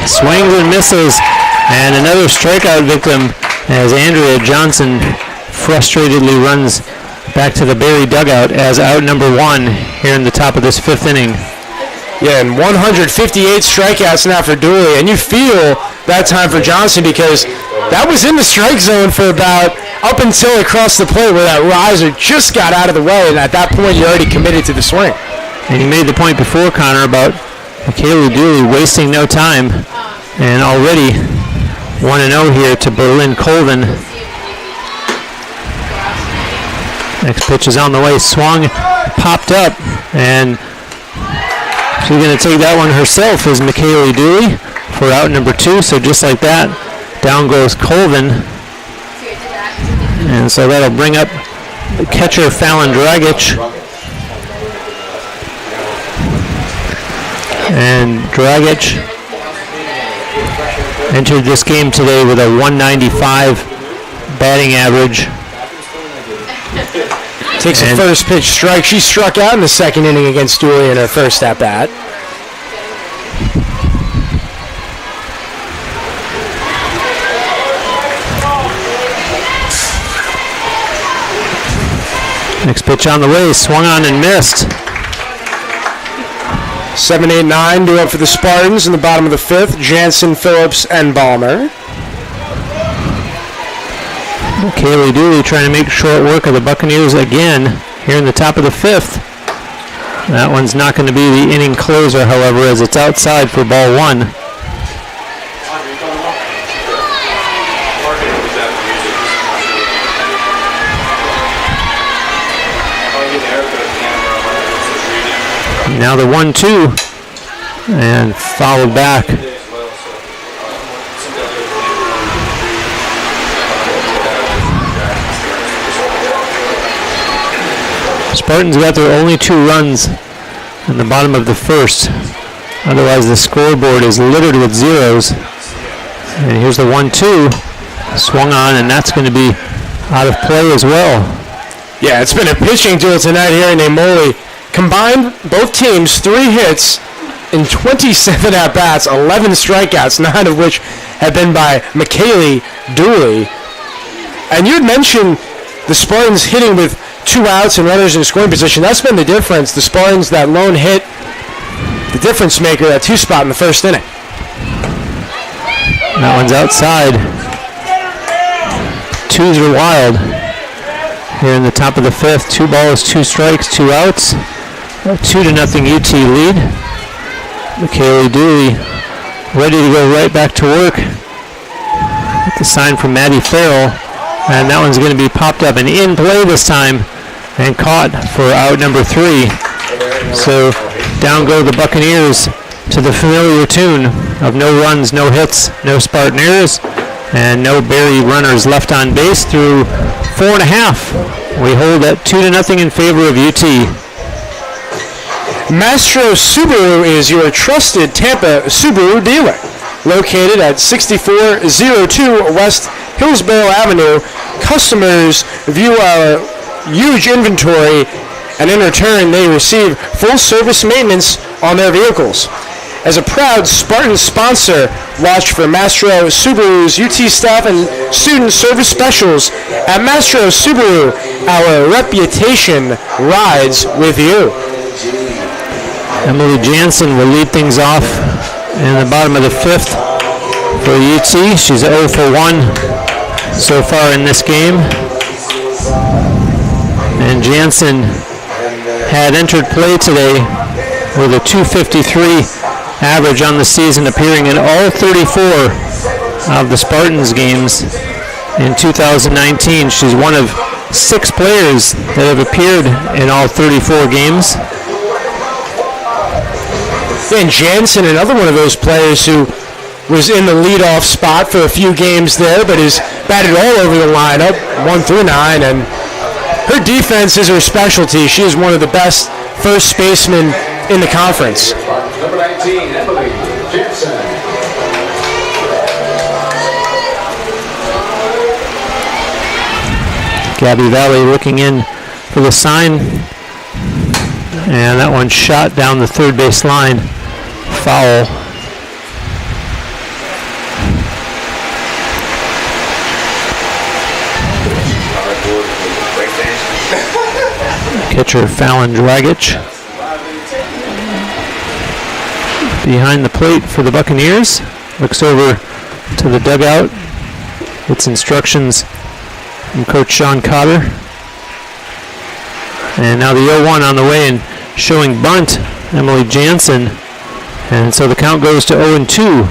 Swings and misses, and another strikeout victim as Andrea Johnson frustratedly runs back to the Barry dugout as out number 1 here in the top of this 5th inning. Yeah, and 158 strikeouts now for Dooley, and you feel that time for Johnson because that was in the strike zone for about up until across the plate where that riser just got out of the way, and at that point you're already committed to the swing. And you made the point before, Connor, about Michaela Dooley wasting no time, and already 1-0 here to Berlin Colvin. Next pitch is on the way, swung, popped up, and she's going to take that one herself as Michaela Dooley for out number 2. So just like that, down goes Colvin. And so that'll bring up the catcher Fallon Dragic. And Dragic entered this game today with a 195 batting average. Takes a first pitch strike. She struck out in the 2nd inning against Dooley in her first at bat. Next pitch on the way, swung on and missed. 7, 8, 9 due up for the Spartans in the bottom of the 5th. Jansen, Phillips, and Balmer. Kaylee Dooley trying to make short work of the Buccaneers again here in the top of the 5th. That one's not going to be the inning closer, however, as it's outside for ball 1. Now the 1-2 and fouled back. Spartans got their only 2 runs in the bottom of the first. Otherwise, the scoreboard is littered with zeros. And here's the 1-2. Swung on, and that's going to be out of play as well. Yeah, it's been a pitching duel tonight here in Amoli. Combined, both teams, 3 hits in 27 at-bats, 11 strikeouts, 9 of which have been by McKaylee Dooley. And you had mentioned the Spartans hitting with 2 outs and runners in scoring position. That's been the difference. The Spartans, that lone hit, the difference maker, that 2 spot in the first inning. That one's outside. 2s are wild. Here in the top of the 5th, 2 balls, 2 strikes, 2 outs. 2-0 UT lead. McKaylee Dooley ready to go right back to work. With the sign from Maddie Farrell. And that one's going to be popped up and in play this time and caught for out number 3. So down go the Buccaneers to the familiar tune of no runs, no hits, no Spartan errors, and no Berry runners left on base through 4.5. We hold at 2-0 in favor of UT. Mastro Subaru is your trusted Tampa Subaru dealer. Located at 6402 West Hillsborough Avenue, customers view our huge inventory, and in return they receive full service maintenance on their vehicles. As a proud Spartan sponsor, watch for Mastro Subaru's UT staff and student service specials. At Mastro Subaru, our reputation rides with you. Emily Jansen will lead things off in the bottom of the 5th for UT. She's 0 for 1 so far in this game. And Jansen had entered play today with a .253 average on the season, appearing in all 34 of the Spartans games in 2019. She's one of 6 players that have appeared in all 34 games. And Jansen, another one of those players who was in the leadoff spot for a few games there, but is batted all over the lineup, 1 through 9, and her defense is her specialty. She is one of the best first basemen in the conference. Number 19, Emily Jensen. Gabby Valley looking in for the sign, and that one shot down the third base line. Foul. Catcher Fallon Dragic behind the plate for the Buccaneers. Looks over to the dugout. Gets instructions from Coach Sean Cotter. And now the 0-1 on the way and showing bunt, Emily Jansen. And so the count goes to 0-2.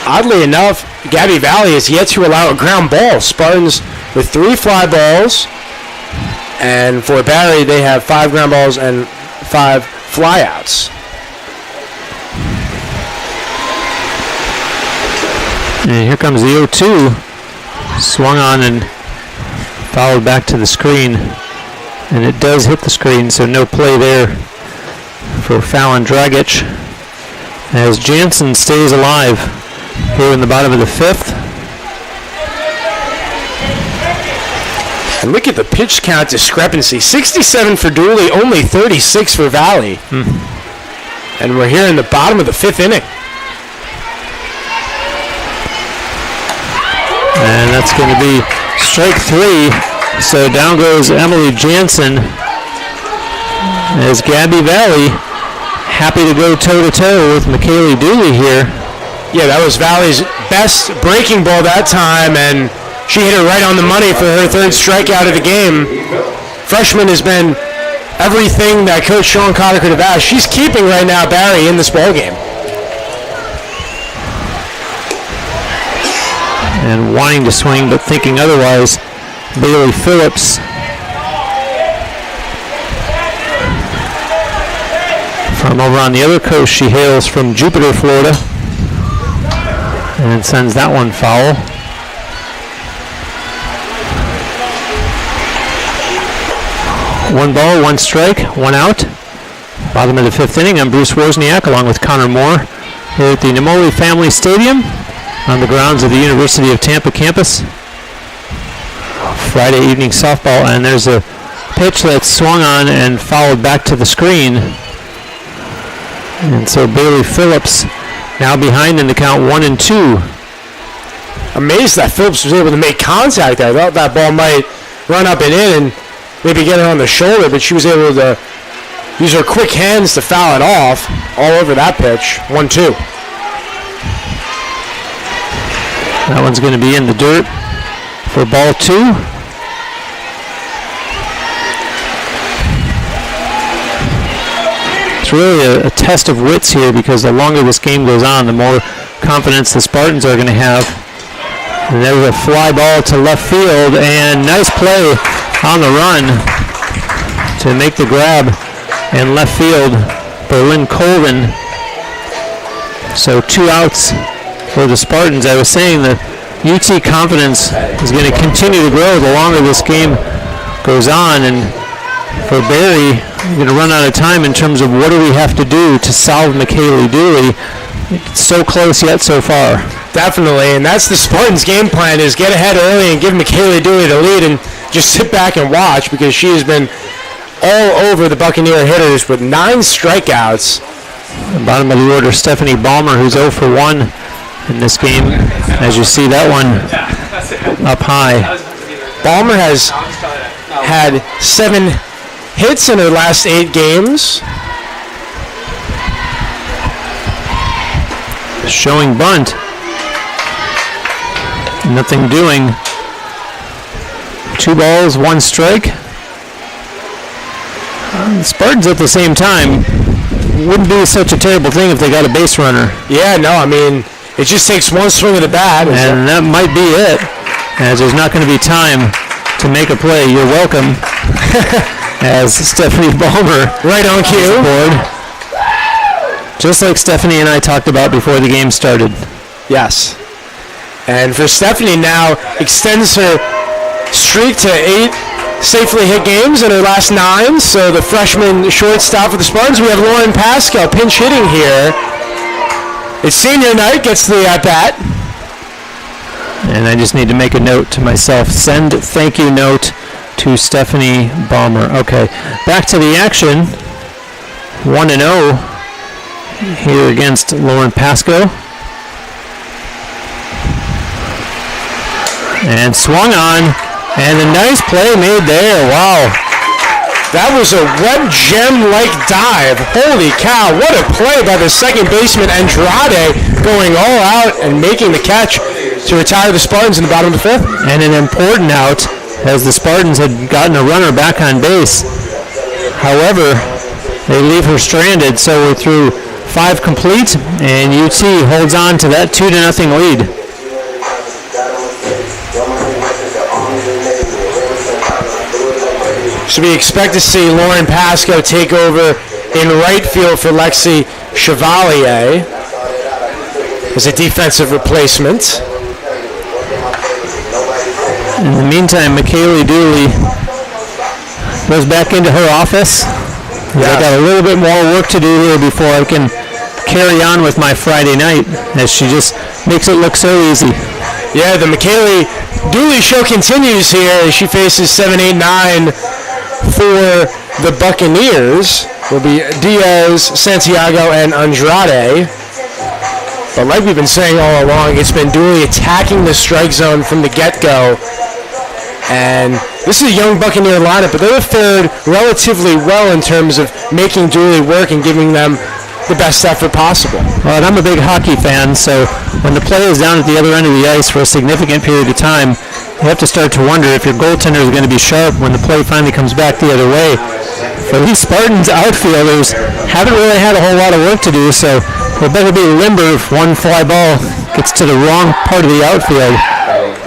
Oddly enough, Gabby Valley has yet to allow a ground ball. Spartans with 3 fly balls. And for Barry, they have 5 ground balls and 5 flyouts. And here comes the 0-2. Swung on and fouled back to the screen. And it does hit the screen, so no play there for Fallon Dragic. As Jansen stays alive here in the bottom of the 5th. And look at the pitch count discrepancy. 67 for Dooley, only 36 for Valley. And we're here in the bottom of the 5th inning. And that's going to be strike 3. So down goes Emily Jansen as Gabby Valley happy to go toe-to-toe with McKaylee Dooley here. Yeah, that was Valley's best breaking ball that time, and she hit it right on the money for her 3rd strikeout of the game. Freshman has been everything that Coach Sean Cotter could have asked. She's keeping right now Barry in this ball game. And wanting to swing but thinking otherwise, Bailey Phillips. From over on the other coast, she hails from Jupiter, Florida, and sends that one foul. 1 ball, 1 strike, 1 out. Bottom of the 5th inning. I'm Bruce Wozniak along with Connor Moore here at the Nemoli Family Stadium on the grounds of the University of Tampa campus. Friday evening softball, and there's a pitch that's swung on and fouled back to the screen. And so Bailey Phillips now behind in the count 1-2. Amazed that Phillips was able to make contact there. I thought that ball might run up and in and maybe get her on the shoulder, but she was able to use her quick hands to foul it off all over that pitch. 1-2. That one's going to be in the dirt for ball 2. It's really a test of wits here, because the longer this game goes on, the more confidence the Spartans are going to have. And there's a fly ball to left field, and nice play on the run to make the grab in left field, Berlin Colvin. So 2 outs for the Spartans. I was saying that UT confidence is going to continue to grow the longer this game goes on, and for Barry, we're going to run out of time in terms of what do we have to do to solve McKaylee Dooley. It's so close yet so far. Definitely, and that's the Spartans' game plan, is get ahead early and give McKaylee Dooley the lead and just sit back and watch, because she has been all over the Buccaneer hitters with 9 strikeouts. Bottom of the order, Stephanie Balmer, who's 0 for 1 in this game. As you see, that one up high. Balmer has had 7 hits in her last 8 games. Showing bunt. Nothing doing. 2 balls, 1 strike. Spartans at the same time wouldn't be such a terrible thing if they got a base runner. Yeah, no, I mean, it just takes 1 swing of the bat. And that might be it, as there's not going to be time to make a play. You're welcome. As Stephanie Balmer right on cue. Board. Just like Stephanie and I talked about before the game started. Yes. And for Stephanie now, extends her streak to 8 safely hit games in her last 9. So the freshman shortstop for the Spartans, we have Lauren Pascal pinch hitting here. It's senior night, gets the at-bat. And I just need to make a note to myself. Send thank you note to Stephanie Balmer. Okay, back to the action. 1-0 here against Lauren Pasco. And swung on, and a nice play made there. Wow. That was a web gem-like dive. Holy cow, what a play by the second baseman Andrade, going all out and making the catch to retire the Spartans in the bottom of the 5th. And an important out, as the Spartans had gotten a runner back on base. However, they leave her stranded, so we're through 5 complete, and UT holds on to that 2-0 lead. So we expect to see Lauren Pasco take over in right field for Lexi Chevalier as a defensive replacement. In the meantime, McKaylee Dooley goes back into her office. I got a little bit more work to do here before I can carry on with my Friday night, as she just makes it look so easy. Yeah, the McKaylee Dooley show continues here as she faces 7, 8, 9 for the Buccaneers. Will be Diaz, Santiago, and Andrade. But like we've been saying all along, it's been Dooley attacking the strike zone from the get-go. And this is a young Buccaneer lineup, but they've fared relatively well in terms of making Dooley work and giving them the best effort possible. Well, and I'm a big hockey fan, so when the play is down at the other end of the ice for a significant period of time, you have to start to wonder if your goaltender is going to be sharp when the play finally comes back the other way. For these Spartans outfielders, haven't really had a whole lot of work to do, so they better be limber if one fly ball gets to the wrong part of the outfield.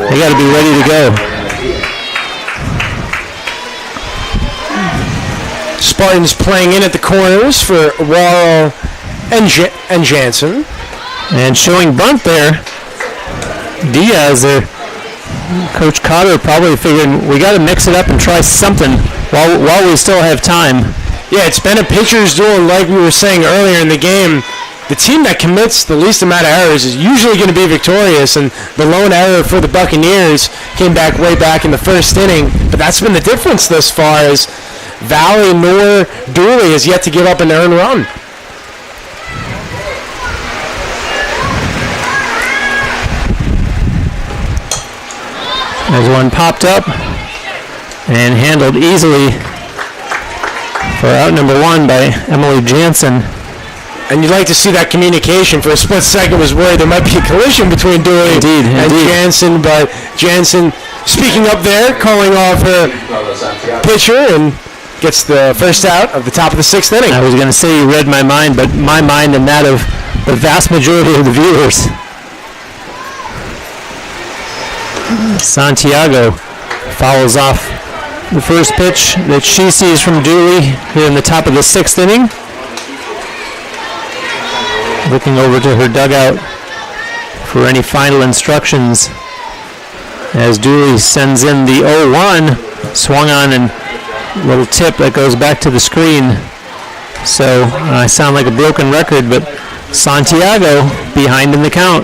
They got to be ready to go. Spartans playing in at the corners for Warrell and Jansen. And showing bunt there, Diaz, their Coach Cotter probably figured we got to mix it up and try something while we still have time. Yeah, it's been a pitcher's duel, and like we were saying earlier in the game, the team that commits the least amount of errors is usually going to be victorious, and the lone error for the Buccaneers came back way back in the first inning, but that's been the difference thus far, as Valley nor Dooley has yet to give up an earned run. As one popped up and handled easily for out number 1 by Emily Jansen. And you'd like to see that communication. For a split second, was worried there might be a collision between Dooley and Jansen, but Jansen speaking up there, calling off her pitcher, and gets the first out of the top of the 6th inning. I was going to say you read my mind, but my mind and that of the vast majority of the viewers. Santiago fouls off the first pitch that she sees from Dooley here in the top of the 6th inning. Looking over to her dugout for any final instructions as Dooley sends in the 0-1, swung on and little tip that goes back to the screen. So I sound like a broken record, but Santiago behind in the count.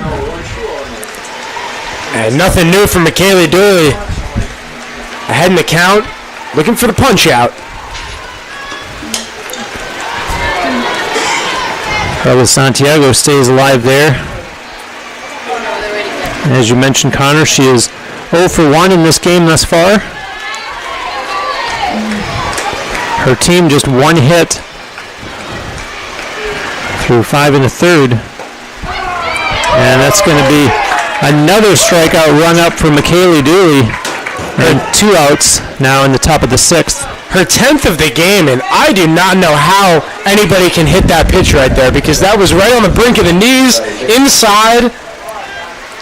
And nothing new from McKaylee Dooley. Ahead in the count, looking for the punch out. Carlos Santiago stays alive there. As you mentioned, Connor, she is 0 for 1 in this game thus far. Her team just 1 hit through 5 1/3. And that's going to be another strikeout rung up for McKaylee Dooley. And 2 outs now in the top of the 6th. Her 10th of the game, and I do not know how anybody can hit that pitch right there, because that was right on the brink of the knees, inside,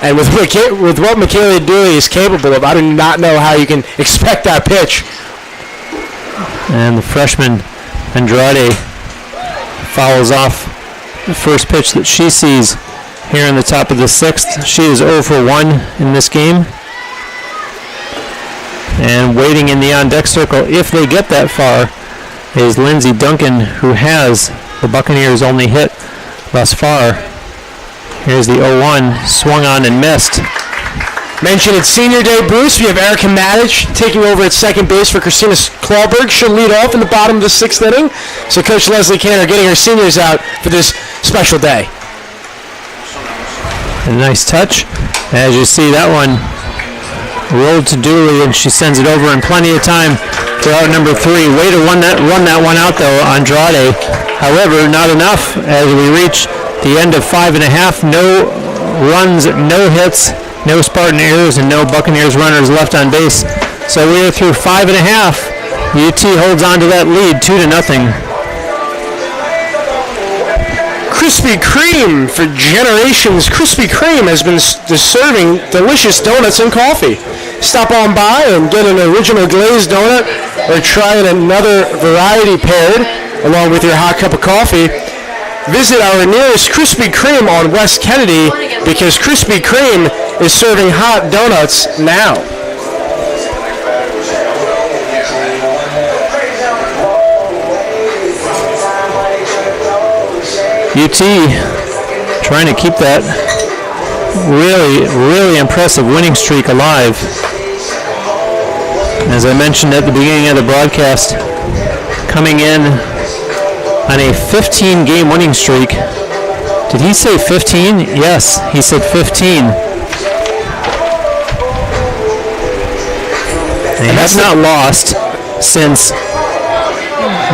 and with what McKaylee Dooley is capable of, I do not know how you can expect that pitch. And the freshman Andrade fouls off the first pitch that she sees here in the top of the 6th. She is 0 for 1 in this game. And waiting in the on-deck circle, if they get that far, is Lindsey Duncan, who has the Buccaneers' only hit thus far. Here's the 0-1, swung on and missed. Mentioned at Senior Day, Bruce, we have Erica Matic taking over at second base for Christina Clawberg. She'll lead off in the bottom of the 6th inning. So Coach Leslie Cantor getting her seniors out for this special day. A nice touch. As you see, that one rolled to Dooley, and she sends it over in plenty of time for out number 3. Way to run that one out, though, Andrade. However, not enough as we reach the end of 5 1/2. No runs, no hits, no Spartan errors, and no Buccaneers runners left on base. So we are through 5 1/2. UT holds on to that lead 2-0. Krispy Kreme for generations. Krispy Kreme has been serving delicious donuts and coffee. Stop on by and get an original glazed donut or try another variety paired along with your hot cup of coffee. Visit our nearest Krispy Kreme on West Kennedy because Krispy Kreme is serving hot donuts now. UT trying to keep that really impressive winning streak alive. As I mentioned at the beginning of the broadcast, coming in on a 15-game winning streak. Did he say 15? Yes, he said 15. They have not lost since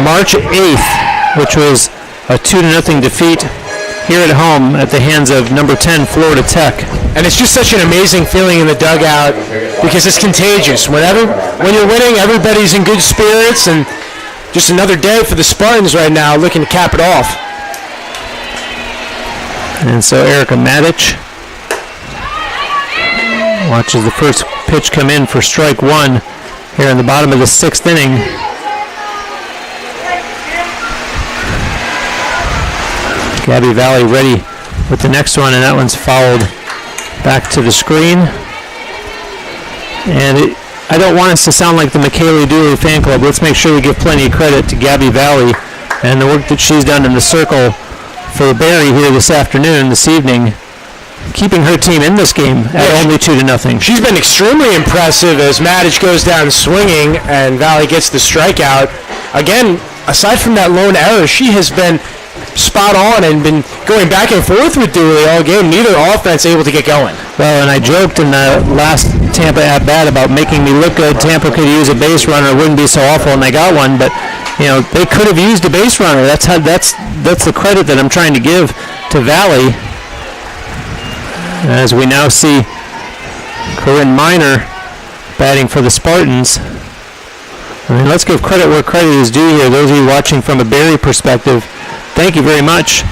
March 8th, which was a 2-0 defeat here at home at the hands of number 10 Florida Tech. And it's just such an amazing feeling in the dugout because it's contagious. When you're winning, everybody's in good spirits, and just another day for the Spartans right now looking to cap it off. And so Erica Matic watches the first pitch come in for strike 1 here in the bottom of the 6th inning. Gabby Valley ready with the next one, and that one's fouled back to the screen. And I don't want us to sound like the McKaylee Dooley fan club. Let's make sure we give plenty of credit to Gabby Valley and the work that she's done in the circle for Barry here this evening, keeping her team in this game at only 2-0. She's been extremely impressive as Matic goes down swinging and Valley gets the strikeout. Again, aside from that lone error, she has been spot on and been going back and forth with Dooley all game. Neither offense able to get going. Well, and I joked in the last Tampa at-bat about making me look good. Tampa could use a base runner. It wouldn't be so awful, and they got one. But, they could have used a base runner. That's the credit that I'm trying to give to Valley. As we now see Corinne Miner batting for the Spartans. Let's give credit where credit is due here. Those of you watching from a Barry perspective, thank you very much.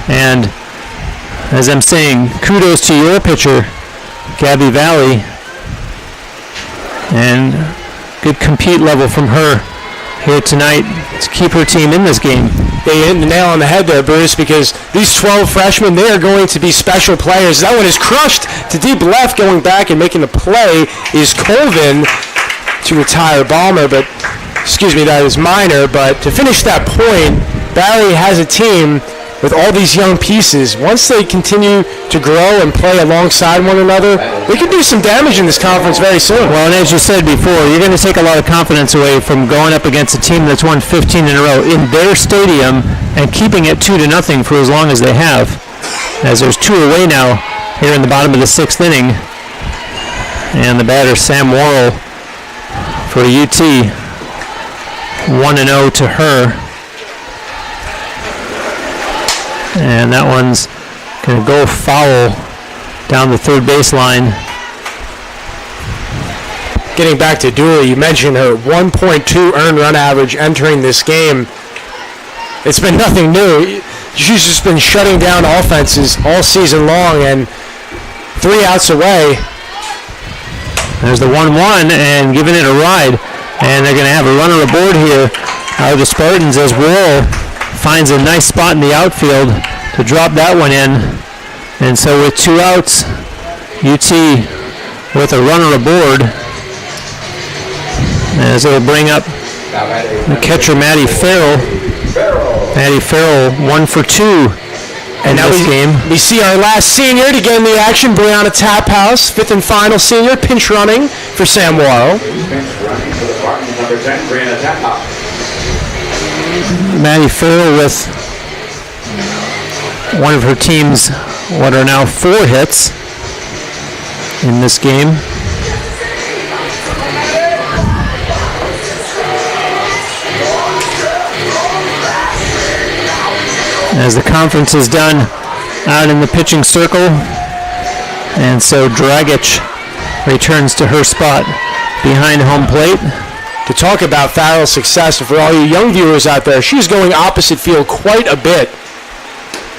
And as I'm saying, kudos to your pitcher, Gabby Valley. And good compete level from her here tonight to keep her team in this game. They hit the nail on the head there, Bruce, because these 12 freshmen, they are going to be special players. That one is crushed to deep left. Going back and making the play is Colvin to retire Balmer, but that is Minor. But to finish that point, Barry has a team with all these young pieces. Once they continue to grow and play alongside one another, they can do some damage in this conference very soon. Well, and as you said before, you're going to take a lot of confidence away from going up against a team that's won 15 in a row in their stadium and keeping it 2-0 for as long as they have. As there's 2 away now here in the bottom of the 6th inning. And the batter, Sam Worrell, for UT, 1-0 to her. And that one's going to go foul down the third baseline. Getting back to Dooley, you mentioned her 1.2 earned run average entering this game. It's been nothing new. She's just been shutting down offenses all season long, and 3 outs away. There's the 1-1 and giving it a ride. And they're going to have a runner aboard here out of the Spartans as Worrell finds a nice spot in the outfield to drop that one in. And so with 2 outs, UT with a runner aboard as they'll bring up the catcher Maddie Farrell. Maddie Farrell 1 for 2 in this game. We see our last senior to get in the action, Brianna Taphouse, 5th and final senior, pinch running for Sam Worrell. Maddie Farrell with one of her team's what are now 4 hits in this game. As the conference is done out in the pitching circle, and so Dragic returns to her spot behind home plate. To talk about Farrell's success, for all you young viewers out there, she's going opposite field quite a bit.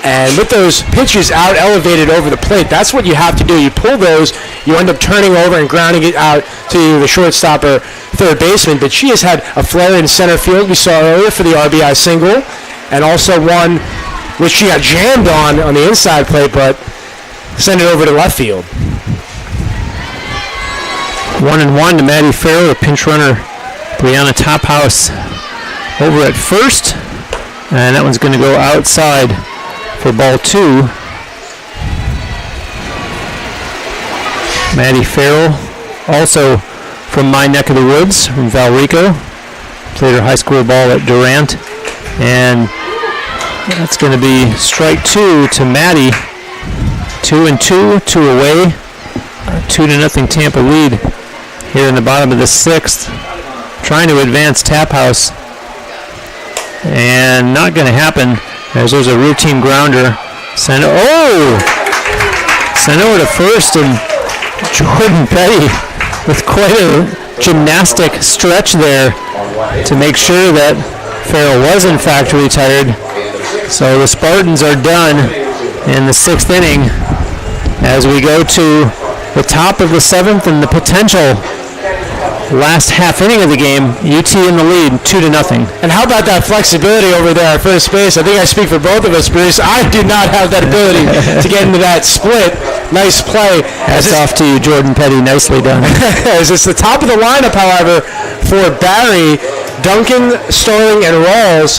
And with those pitches out elevated over the plate, that's what you have to do. You pull those, you end up turning over and grounding it out to the shortstop or third baseman. But she has had a flare in center field we saw earlier for the RBI single, and also one which she got jammed on the inside plate, but sent it over to left field. 1-1 to Maddie Farrell, the pinch runner Brianna Taphouse over at first, and that one's going to go outside for ball 2. Maddie Farrell, also from my neck of the woods, from Valrico, played her high school ball at Durant, and that's going to be strike 2 to Maddie. 2-2, 2 away, 2-0 Tampa lead here in the bottom of the 6th. Trying to advance Taphouse, and not going to happen as there's a routine grounder. Sent over to first, and Jordan Petty with quite a gymnastic stretch there to make sure that Farrell was in fact retired. So the Spartans are done in the 6th inning as we go to the top of the 7th and the potential last half inning of the game, UT in the lead, 2-0. And how about that flexibility over there at first base? I think I speak for both of us, Bruce. I do not have that ability to get into that split. Nice play. Hats off to you, Jordan Petty. Nicely done. As it's the top of the lineup, however, for Barry, Duncan, Sterling, and Rawls.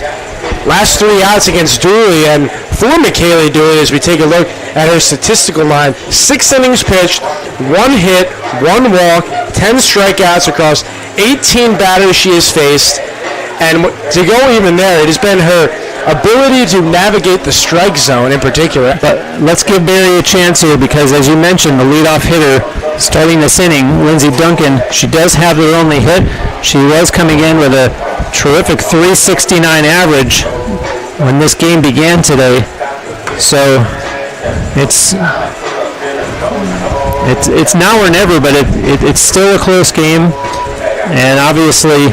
Last 3 outs against Dooley, and for Michaela Dooley, as we take a look at her statistical line, 6 innings pitched, 1 hit, 1 walk, 10 strikeouts across 18 batters she has faced. And to go even there, it has been her ability to navigate the strike zone in particular. But let's give Barry a chance here because, as you mentioned, the leadoff hitter starting this inning, Lindsey Duncan, she does have her only hit. She was coming in with a terrific 369 average when this game began today. So it's now or never, but it's still a close game. And obviously,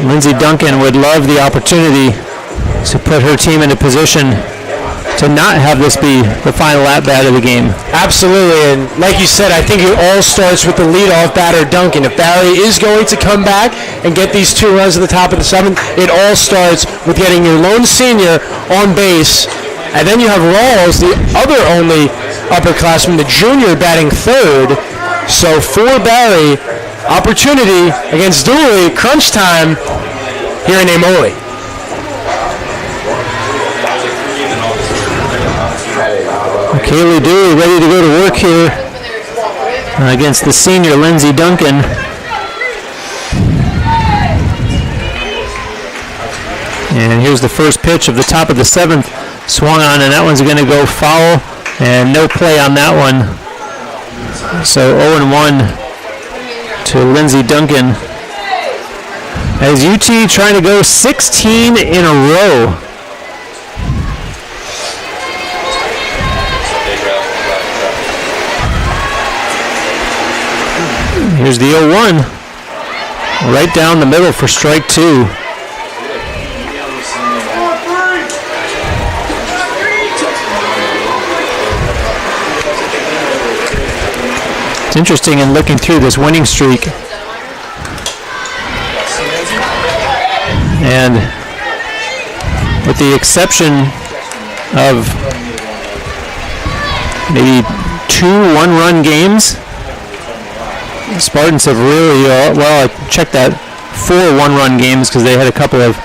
Lindsey Duncan would love the opportunity to put her team in a position to not have this be the final at-bat of the game. Absolutely, and like you said, I think it all starts with the leadoff batter, Duncan. If Barry is going to come back and get these 2 runs at the top of the 7th, it all starts with getting your lone senior on base. And then you have Rawls, the other only upperclassman, the junior, batting 3rd. So for Barry, opportunity against Dooley, crunch time here in Amoli. Kaylee Dooley ready to go to work here against the senior Lindsey Duncan. And here's the first pitch of the top of the 7th. Swung on, and that one's going to go foul, and no play on that one. So 0-1 to Lindsey Duncan. As UT trying to go 16 in a row. Here's the 0-1. Right down the middle for strike 2. It's interesting in looking through this winning streak. And with the exception of maybe 2 one-run games, the Spartans have really, I checked that, 4 one-run games because they had a couple of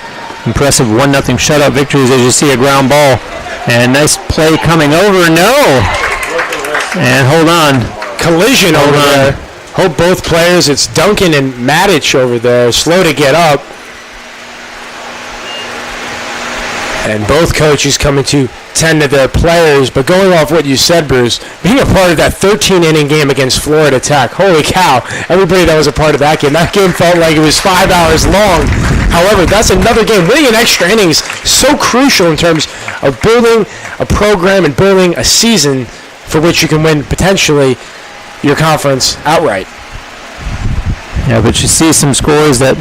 impressive 1-0 shutout victories. As you see, a ground ball. And nice play coming over. No! And hold on. Collision over there. Hope both players, it's Duncan and Matic over there, slow to get up. And both coaches coming to tend to their players. But going off what you said, Bruce, being a part of that 13-inning game against Florida Tech, holy cow, everybody that was a part of that game felt like it was 5 hours long. However, that's another game. Winning in extra innings, so crucial in terms of building a program and building a season for which you can win potentially your conference outright. Yeah, but you see some scores that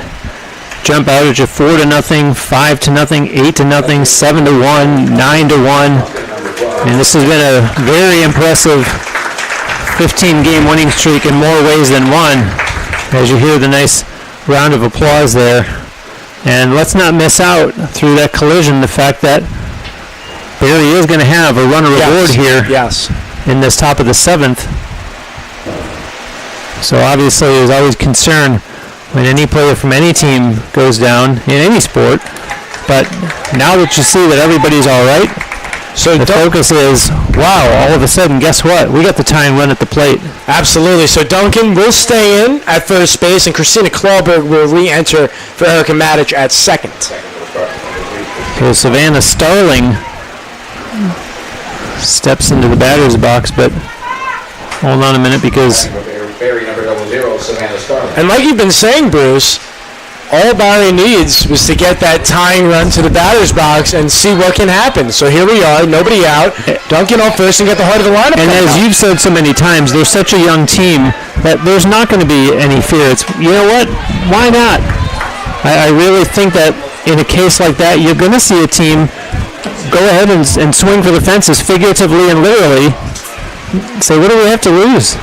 jump out at you: 4-0, 5-0, 8-0, 7-1, 9-1. And this has been a very impressive 15-game winning streak in more ways than one. As you hear the nice round of applause there. And let's not miss out through that collision the fact that Barry is going to have a runner reward here in this top of the 7th. So obviously there's always concern when any player from any team goes down in any sport. But now that you see that everybody's all right, so the focus is, wow, all of a sudden, guess what? We got the tying run at the plate. Absolutely. So Duncan will stay in at first base, and Christina Clawberg will re-enter for Erica Matic at second. So Savannah Starling steps into the batter's box, but hold on a minute because... And like you've been saying, Bruce, all Barry needs was to get that tying run to the batter's box and see what can happen. So here we are, nobody out. Duncan on first and get the heart of the lineup. And as you've said so many times, they're such a young team that there's not going to be any fear. It's, you know what? Why not? I really think that in a case like that, you're going to see a team go ahead and swing for the fences, figuratively and literally. Say, what do we have to lose?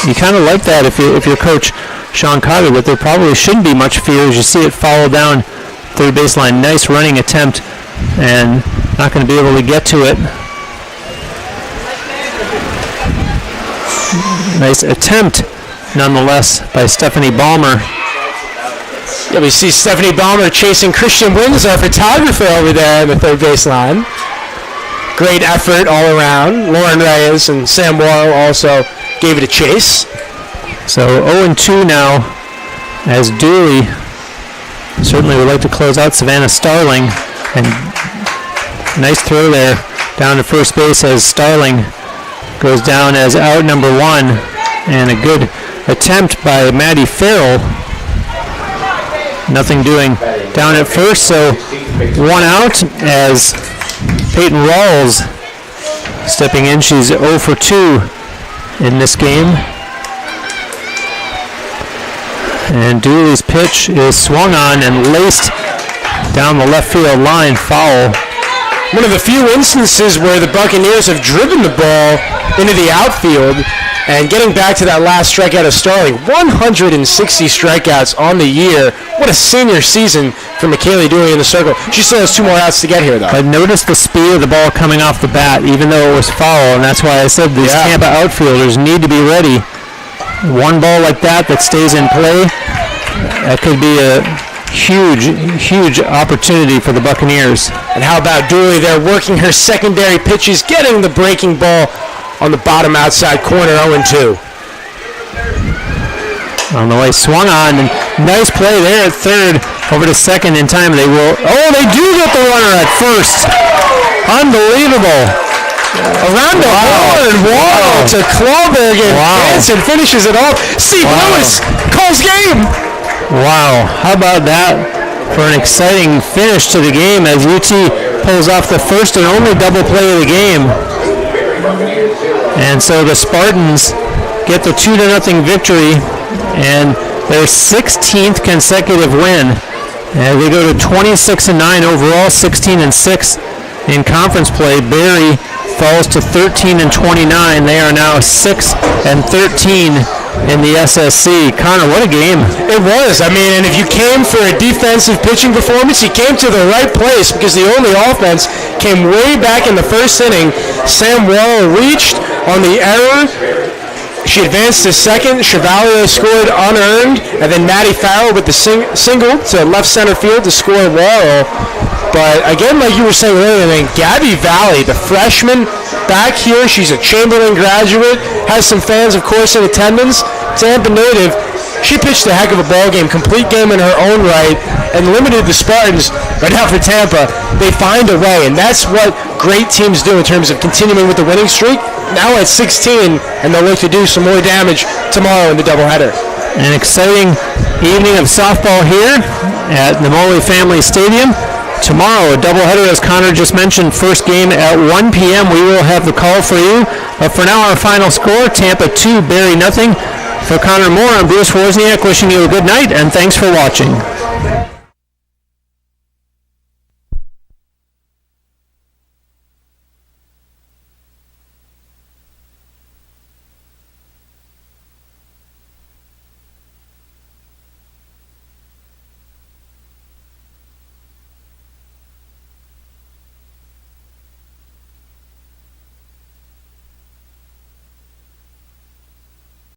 you kind of like that if you're Coach Sean Cotter, but there probably shouldn't be much fear as you see it foul down third baseline. Nice running attempt, and not going to be able to get to it. Nice attempt, nonetheless, by Stephanie Balmer. Yeah, we see Stephanie Balmer chasing Christian Wins, our photographer over there on the third baseline. Great effort all around. Lauren Reyes and Sam Warren also gave it a chase. So 0-2 now, as Dooley certainly would like to close out Savannah Starling. And nice throw there down to first base as Starling goes down as out number 1. And a good attempt by Maddie Farrell. Nothing doing down at first, so 1 out as Peyton Rawls stepping in. She's 0 for 2 in this game. And Dooley's pitch is swung on and laced down the left field line, foul. One of the few instances where the Buccaneers have driven the ball into the outfield. And getting back to that last strikeout of Starling, 160 strikeouts on the year. What a senior season for McKaylee Dooley in the circle. She still has 2 more outs to get here, though. But notice the speed of the ball coming off the bat, even though it was foul, and that's why I said these Tampa outfielders need to be ready. One ball like that stays in play, that could be a huge, huge opportunity for the Buccaneers. And how about Dooley there working her secondary pitches, getting the breaking ball on the bottom outside corner, 0-2. On the way, swung on, and nice play there at third, over to second in time. They do get the runner at first. Unbelievable. Around the horn, Wall to Clawberg, and Hansen finishes it off. Steve Lewis calls game. Wow, how about that for an exciting finish to the game as UT pulls off the first and only double play of the game. And so the Spartans get the 2-0 victory and their 16th consecutive win. And they go to 26-9 overall, 16-6 in conference play. Berry falls to 13-29. They are now 6-13 in the SSC. Connor, what a game. It was. I mean, and if you came for a defensive pitching performance, you came to the right place because the only offense came way back in the first inning. Sam Wall reached on the error. She advanced to second. Chevalier scored unearned. And then Maddie Farrell with the single to left center field to score Wall. But again, like you were saying earlier, Gabby Valley, the freshman, back here. She's a Chamberlain graduate. Has some fans, of course, in attendance. Tampa native. She pitched a heck of a ball game, complete game in her own right, and limited the Spartans. Right now for Tampa, they find a way, and that's what great teams do in terms of continuing with the winning streak. Now at 16, and they'll look to do some more damage tomorrow in the doubleheader. An exciting evening of softball here at the Moley Family Stadium. Tomorrow, a doubleheader, as Connor just mentioned, first game at 1 p.m. We will have the call for you. But for now, our final score, Tampa 2, Berry 0. For Connor Moore, I'm Bruce Wozniak, wishing you a good night, and thanks for watching.